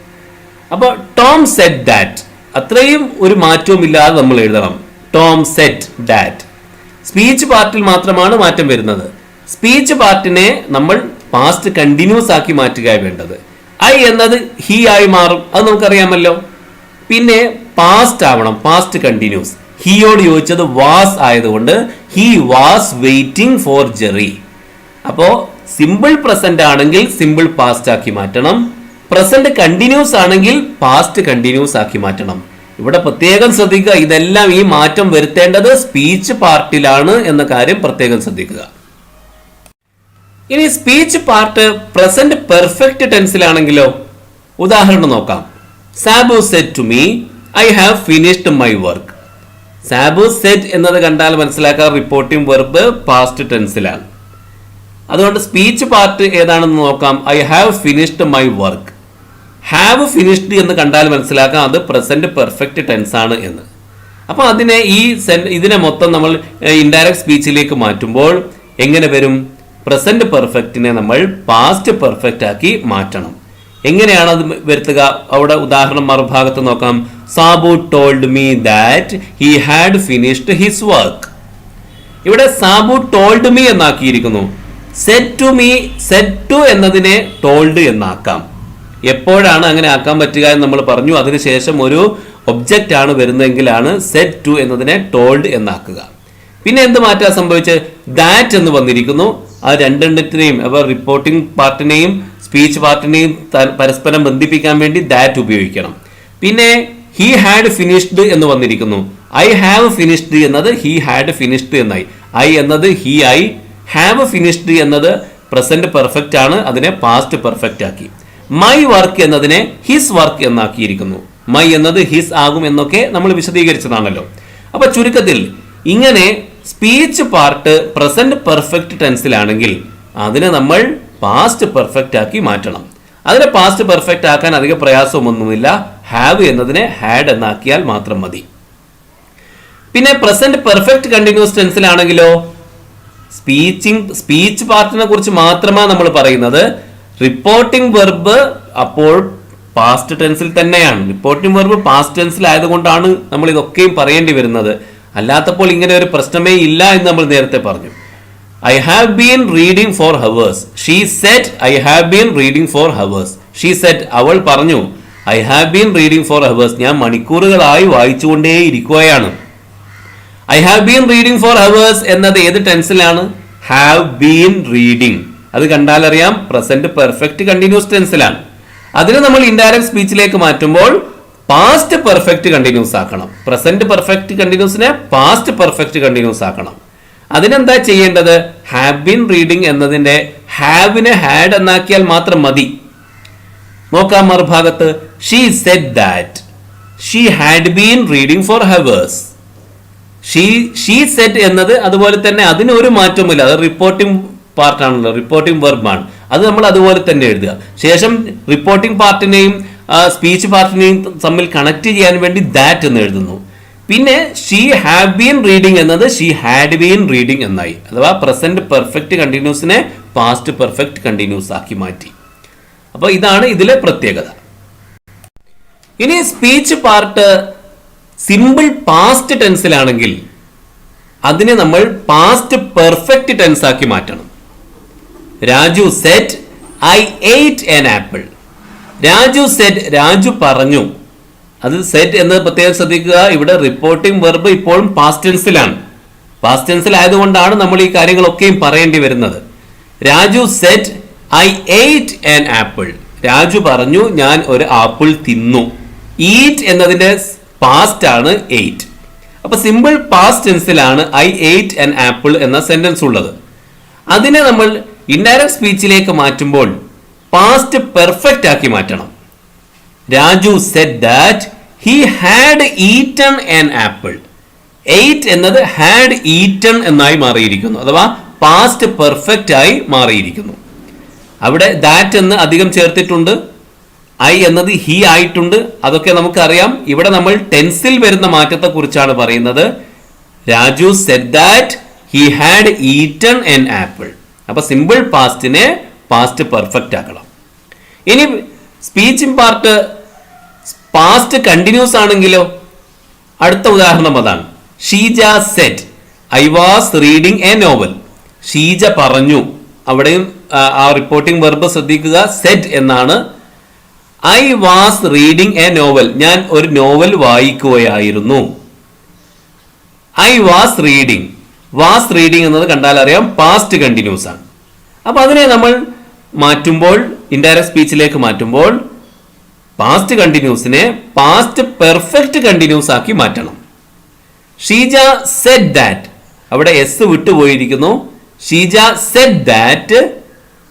അപ്പോൾ ടോം സെഡ് ദാറ്റ്, അത്രയും ഒരു മാറ്റവും ഇല്ലാതെ നമ്മൾ എഴുതണം. Tom said that. സ്പീച്ച് പാർട്ടിൽ മാത്രമാണ് മാറ്റം വരുന്നത്. സ്പീച്ച് പാർട്ടിനെ നമ്മൾ പാസ്റ്റ് കണ്ടിന്യൂസ് ആക്കി മാറ്റുകയാണ് വേണ്ടത്. ഐ എന്നത് ഹി ആയി മാറും, അത് നമുക്കറിയാമല്ലോ. പിന്നെ പാസ്റ്റ് ആവണം, പാസ്റ്റ് കണ്ടിന്യൂസ്. ഹിയോട് ചോദിച്ചത് വാസ് ആയതുകൊണ്ട് he was waiting for Jerry. അപ്പോ സിമ്പിൾ പ്രസന്റ് ആണെങ്കിൽ സിമ്പിൾ പാസ്റ്റ് ആക്കി മാറ്റണം. പ്രസന്റ് കണ്ടിന്യൂസ് ആണെങ്കിൽ പാസ്റ്റ് കണ്ടിന്യൂസ് ആക്കി മാറ്റണം. ഇവിടെ പ്രത്യേകം ശ്രദ്ധിക്കുക, ഇതെല്ലാം ഈ മാറ്റം വരുത്തേണ്ടത് സ്പീച്ച് പാർട്ടിലാണ് എന്ന കാര്യം പ്രത്യേകം ശ്രദ്ധിക്കുക. ഇനി സ്പീച്ച് പാർട്ട് പ്രസന്റ് പെർഫെക്റ്റ് ടെൻസിലാണെങ്കിലോ? ഉദാഹരണം നോക്കാം. Sabu said to me I have finished my work. Sabu said എന്നത് കണ്ടാൽ മനസ്സിലാക്കാൻ റിപ്പോർട്ടിംഗ് വെർബ് പാസ്റ്റ് ടെൻസിലാണ്. അതുകൊണ്ട് സ്പീച്ച് പാർട്ട് ഏതാണെന്ന് നോക്കാം. I have finished my work. Have finished എന്ന് കണ്ടാൽ മനസ്സിലാക്കാം അത് പ്രസന്റ് പെർഫെക്റ്റ് ടെൻസ് ആണ് എന്ന്. അപ്പൊ ഇതിനെ മൊത്തം നമ്മൾ ഇൻഡയറക്റ്റ് സ്പീച്ചിലേക്ക് മാറ്റുമ്പോൾ എങ്ങനെ വരും? പ്രസന്റ് പെർഫെക്റ്റിനെ നമ്മൾ പാസ്റ്റ് പെർഫെക്റ്റ് ആക്കി മാറ്റണം. എങ്ങനെയാണ് അത് വരുത്തുക? അവിടെ ഉദാഹരണം മറുഭാഗത്ത് നോക്കാം. Sabu told me that he had finished his work. ഇവിടെ സാബു ടോൾഡ് മീ എന്നാക്കിയിരിക്കുന്നു. Said to me, said to എന്നതിനെ ടോൾഡ് എന്നാക്കാം. എപ്പോഴാണ് അങ്ങനെ ആക്കാൻ പറ്റുക എന്ന് നമ്മൾ പറഞ്ഞു. അതിനുശേഷം ഒരു ഒബ്ജക്റ്റ് ആണ് വരുന്നതെങ്കിലാണ് സെഡ് ടു എന്നതിനെ ടോൾഡ് എന്നാക്കുക. പിന്നെ എന്ത് മാറ്റാൻ സംഭവിച്ചത്? ദാറ്റ് എന്ന് വന്നിരിക്കുന്നു. ആ രണ്ടെണ്ണത്തിനെയും അപ്പോൾ റിപ്പോർട്ടിംഗ് പാർട്ടിനെയും സ്പീച്ച് പാർട്ടിനെയും പരസ്പരം ബന്ധിപ്പിക്കാൻ വേണ്ടി ദാറ്റ് ഉപയോഗിക്കണം. പിന്നെ ഹി ഹാഡ് ഫിനിഷ്ഡ് എന്ന് വന്നിരിക്കുന്നു. ഐ ഹാവ് ഫിനിഷ്ഡ് എന്നത് ഹി ഹാഡ് ഫിനിഷ്ഡ് എന്നായി. ഐ എന്നത് ഹി ആയി. ഹാവ് ഫിനിഷ്ഡ് എന്നത് പ്രസന്റ് പെർഫെക്റ്റ് ആണ്, അതിനെ പാസ്റ്റ് പെർഫെക്റ്റ് ആക്കി. മൈ വർക്ക് എന്നതിനെ ഹിസ് വർക്ക് എന്നാക്കിയിരിക്കുന്നു. മൈ എന്നത് ഹിസ് ആകും എന്നൊക്കെ നമ്മൾ വിശദീകരിച്ചതാണല്ലോ. അപ്പൊ ചുരുക്കത്തിൽ ഇങ്ങനെ സ്പീച്ച് പാർട്ട് പ്രസന്റ് പെർഫെക്റ്റ് ടെൻസിലാണെങ്കിൽ അതിനെ നമ്മൾ പാസ്റ്റ് പെർഫെക്റ്റ് ആക്കി മാറ്റണം. അതിനെ പാസ്റ്റ് പെർഫെക്റ്റ് ആക്കാൻ അധിക പ്രയാസമൊന്നുമില്ല. ഹാവ് എന്നതിനെ ഹാഡ് എന്നാക്കിയാൽ മാത്രം മതി. പിന്നെ പ്രസന്റ് പെർഫെക്റ്റ് കണ്ടിന്യൂസ് ടെൻസിലാണെങ്കിലോ? സ്പീച്ച് പാർട്ടിനെ കുറിച്ച് മാത്രമാണ് നമ്മൾ പറയുന്നത്. റിപ്പോർട്ടിംഗ് വെർബ് അപ്പോൾ പാസ്റ്റ് ടെൻസിൽ തന്നെയാണ്. റിപ്പോർട്ടിംഗ് വെർബ് പാസ്റ്റ് ടെൻസിൽ ആയതുകൊണ്ടാണ് നമ്മൾ ഇതൊക്കെയും പറയേണ്ടി വരുന്നത്. അല്ലാത്തപ്പോൾ ഇങ്ങനെ ഒരു പ്രശ്നമേ ഇല്ല എന്ന് നമ്മൾ നേരത്തെ പറഞ്ഞു. I have been reading for hours. She said I have been reading for hours. She said, അവൾ പറഞ്ഞു. I have been reading for hours, ഞാൻ മണിക്കൂറുകളായി വായിച്ചുകൊണ്ടേയിരിക്കുകയാണ്. I have been reading for hours എന്നത് ഏത് ടെൻസിലാണ്? Have been reading. അത് കണ്ടാൽ അറിയാം പ്രസന്റ് പെർഫെക്റ്റ് കണ്ടിന്യൂസ് ടെൻസിലാണ്. അതിനെ നമ്മൾ ഇൻഡയറക്റ്റ് സ്പീച്ചിലേക്ക് മാറ്റുമ്പോൾ പാസ്റ്റ് പെർഫെക്റ്റ് കണ്ടിന്യൂസ് ആക്കണം. പ്രസന്റ് പെർഫെക്റ്റ് കണ്ടിന്യൂസിനെ പാസ്റ്റ് പെർഫെക്റ്റ് കണ്ടിന്യൂസ് ആക്കണം. അതിനെന്താ ചെയ്യേണ്ടത്? ഹാവ് ബീൻ റീഡിംഗ് എന്നതിന്റെ ഹാവിനെ ഹാഡ് എന്നാക്കിയാൽ മാത്രം മതി. നോക്കാം മറുഭാഗത്ത്. She said that she had been reading for hours. She Z എന്നത് അതുപോലെ തന്നെ അതിന് ഒരു മാറ്റവുമില്ല. അത് റിപ്പോർട്ടിംഗ് പാർട്ടാണല്ലോ, റിപ്പോർട്ടിംഗ് വെർബാണ്. അത് നമ്മൾ അതുപോലെ തന്നെ എഴുതുക. ശേഷം റിപ്പോർട്ടിംഗ് പാർട്ടിനെയും സ്പീച്ച് പാർട്ടിനെയും തമ്മിൽ കണക്ട് ചെയ്യാൻ വേണ്ടി ദാറ്റ് എന്ന് എഴുതുന്നു. പിന്നെ ഷീ ഹാവ് ബീൻ റീഡിംഗ് എന്നത് ഷീ ഹാഡ് ബീൻ റീഡിംഗ് എന്നായി. അഥവാ പ്രസന്റ് പെർഫെക്റ്റ് കണ്ടിന്യൂസിനെ പാസ്റ്റ് പെർഫെക്റ്റ് കണ്ടിന്യൂസ് ആക്കി മാറ്റി. അപ്പോൾ ഇതാണ് ഇതിലെ പ്രത്യേകത. ഇനി സ്പീച്ച് പാർട്ട് സിമ്പിൾ പാസ്റ്റ് ടെൻസിലാണെങ്കിൽ അതിനെ നമ്മൾ പാസ്റ്റ് പെർഫെക്റ്റ് ടെൻസ് ആക്കി മാറ്റണം. Raju said I ate an apple. Raju said, Raju പറഞ്ഞു. അത് സെഡ് എന്ന് പ്രത്യേകം ശ്രദ്ധിക്കുക. ഇവിടെ റിപ്പോർട്ടിംഗ് വെർബ് ഇപ്പോഴും പാസ്റ്റ് ടെൻസിലാണ്. പാസ്റ്റ് ടെൻസിൽ ആയതുകൊണ്ടാണ് നമ്മൾ ഈ കാര്യങ്ങളൊക്കെയും പറയേണ്ടി വരുന്നത്. Raju said I ate an apple. Raju പറഞ്ഞു ഞാൻ ഒരു ആപ്പിൾ തിന്നു. ഈറ്റ് എന്നതിന്റെ പാസ്റ്റ് ആണ് എയ്റ്റ്. അപ്പൊ സിമ്പിൾ പാസ്റ്റ് ടെൻസിലാണ് ഐ എയ്റ്റ് ആൻ ആപ്പിൾ എന്ന സെന്റൻസ് ഉള്ളത്. അതിനെ നമ്മൾ ഇൻഡയറക്റ്റ് സ്പീച്ചിലേക്ക് മാറ്റുമ്പോൾ പാസ്റ്റ് പെർഫെക്റ്റ് ആക്കി മാറ്റണം. Raju Z that he had eaten an apple. Eight എന്നത് ഹാഡ് ഈറ്റൺ എന്നായി മാറിയിരിക്കുന്നു. അഥവാ പാസ്റ്റ് പെർഫെക്റ്റ് ആയി മാറിയിരിക്കുന്നു. അവിടെ ദാറ്റ് എന്ന് അധികം ചേർത്തിട്ടുണ്ട്. ഐ എന്നത് ഹി ആയിട്ടുണ്ട്, അതൊക്കെ നമുക്കറിയാം. ഇവിടെ നമ്മൾ ടെൻസിൽ വരുന്ന മാറ്റത്തെ കുറിച്ചാണ് പറയുന്നത്. Raju Z that he had eaten N apple. അപ്പൊ സിമ്പിൾ പാസ്റ്റിനെ പാസ്റ്റ് പെർഫെക്റ്റ് ആക്കണം. ഇനി സ്പീച്ച് പാർട്ട് പാസ്റ്റ് കണ്ടിന്യൂസ് ആണെങ്കിലോ അടുത്ത ഉദാഹരണം അതാണ്. Sheeja said I was reading a novel. Sheeja പറഞ്ഞു, അവിടെയും ആ റിപ്പോർട്ടിംഗ് വെർബ് ശ്രദ്ധിക്കുക, സെഡ് എന്നാണ്. I was reading a novel, ഞാൻ ഒരു നോവൽ വായിക്കുകയായിരുന്നു. I was reading, was reading എന്നത് കണ്ടാൽ അറിയാം പാസ്റ്റ് കണ്ടിന്യൂസ് ആണ്. അപ്പൊ അതിനെ നമ്മൾ മാറ്റുമ്പോൾ, ഇൻഡയറക്റ്റ് സ്പീച്ചിലേക്ക് മാറ്റുമ്പോൾ പാസ്റ്റ് കണ്ടിന്യൂസിനെ പാസ്റ്റ് പെർഫെക്റ്റ് കണ്ടിന്യൂസ് ആക്കി മാറ്റണം. ഷീജ സെഡ് ദാറ്റ്, അവിടെ എസ് വിട്ടുപോയിരിക്കുന്നു. Sheeja said that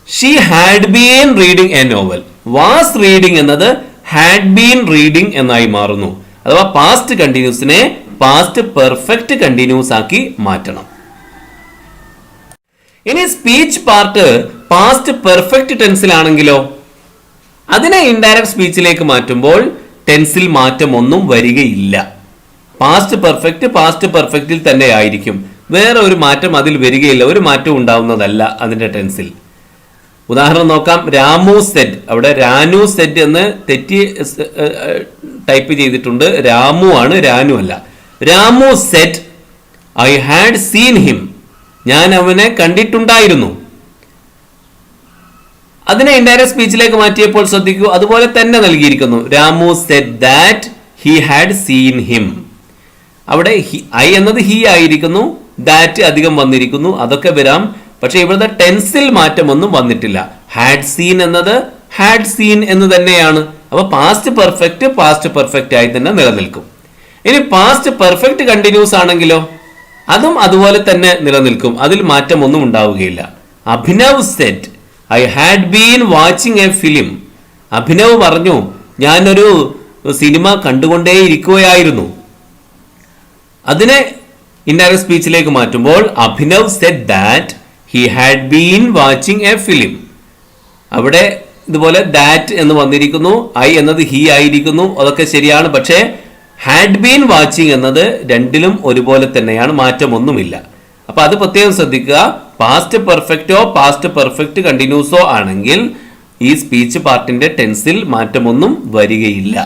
she had been reading a novel. Was reading എന്നത് ഹാഡ് ബീൻ റീഡിംഗ് എന്നായി മാറുന്നു. അഥവാ പാസ്റ്റ് കണ്ടിന്യൂസിനെ പാസ്റ്റ് പെർഫെക്റ്റ് കണ്ടിന്യൂസ് ആക്കി മാറ്റണം. ഇനി സ്പീച്ച് പാർട്ട് പാസ്റ്റ് പെർഫെക്റ്റ് ടെൻസിലാണെങ്കിലോ അതിനെ ഇൻഡയറക്റ്റ് സ്പീച്ചിലേക്ക് മാറ്റുമ്പോൾ ടെൻസിൽ മാറ്റം ഒന്നും വരികയില്ല. പാസ്റ്റ് പെർഫെക്റ്റിൽ തന്നെ ആയിരിക്കും. വേറെ ഒരു മാറ്റം അതിൽ വരികയില്ല, ഒരു മാറ്റം ഉണ്ടാവുന്നതല്ല അതിന്റെ ടെൻസിൽ. ഉദാഹരണം നോക്കാം. രാമു സെഡ്, അവിടെ രാനു സെഡ് എന്ന് തെറ്റി ടൈപ്പ് ചെയ്തിട്ടുണ്ട്. രാമു ആണ്, രാനു അല്ല. Ramu said I had seen him, ഞാൻ അവനെ കണ്ടിട്ടുണ്ടായിരുന്നു. അതിനെ ഇൻഡയറക്റ്റ് സ്പീച്ചിലേക്ക് മാറ്റിയപ്പോൾ ശ്രദ്ധിക്കൂ, അതുപോലെ തന്നെ നൽകിയിരിക്കുന്നു. Ramu Z that he had seen him. അവിടെ ഐ എന്നത് ഹി ആയിരിക്കുന്നു, ദാറ്റ് അധികം വന്നിരിക്കുന്നു, അതൊക്കെ വരാം. പക്ഷെ ഇവിടുത്തെ ടെൻസിൽ മാറ്റമൊന്നും വന്നിട്ടില്ല. ഹാഡ് സീൻ എന്നത് ഹാഡ് സീൻ എന്ന് തന്നെയാണ്. അപ്പൊ പാസ്റ്റ് പെർഫെക്റ്റ് ആയി തന്നെ നിലനിൽക്കും. ഇനി പാസ്റ്റ് പെർഫെക്റ്റ് കണ്ടിന്യൂസ് ആണെങ്കിലോ അതും അതുപോലെ തന്നെ നിലനിൽക്കും, അതിൽ മാറ്റമൊന്നും ഉണ്ടാവുകയില്ല. Abhinav said I had been watching a film. Abhinav പറഞ്ഞു, ഞാനൊരു സിനിമ കണ്ടുകൊണ്ടേയിരിക്കുകയായിരുന്നു. അതിനെ ഇൻഡയറക്റ്റ് സ്പീച്ചിലേക്ക് മാറ്റുമ്പോൾ Abhinav said that he had been watching a film. അവിടെ ഇതുപോലെ ദാറ്റ് എന്ന് വന്നിരിക്കുന്നു, ഐ എന്നത് ഹി ആയിരിക്കുന്നു, അതൊക്കെ ശരിയാണ്. പക്ഷേ ഹാഡ് ബീൻ വാച്ചിങ് എന്നത് രണ്ടിലും ഒരുപോലെ തന്നെയാണ്, മാറ്റമൊന്നുമില്ല. അപ്പൊ അത് പ്രത്യേകം ശ്രദ്ധിക്കുക. പാസ്റ്റ് പെർഫെക്റ്റോ പാസ്റ്റ് പെർഫെക്റ്റ് കണ്ടിന്യൂസോ ആണെങ്കിൽ ഈ സ്പീച്ച് പാർട്ടിന്റെ ടെൻസിൽ മാറ്റമൊന്നും വരികയില്ല.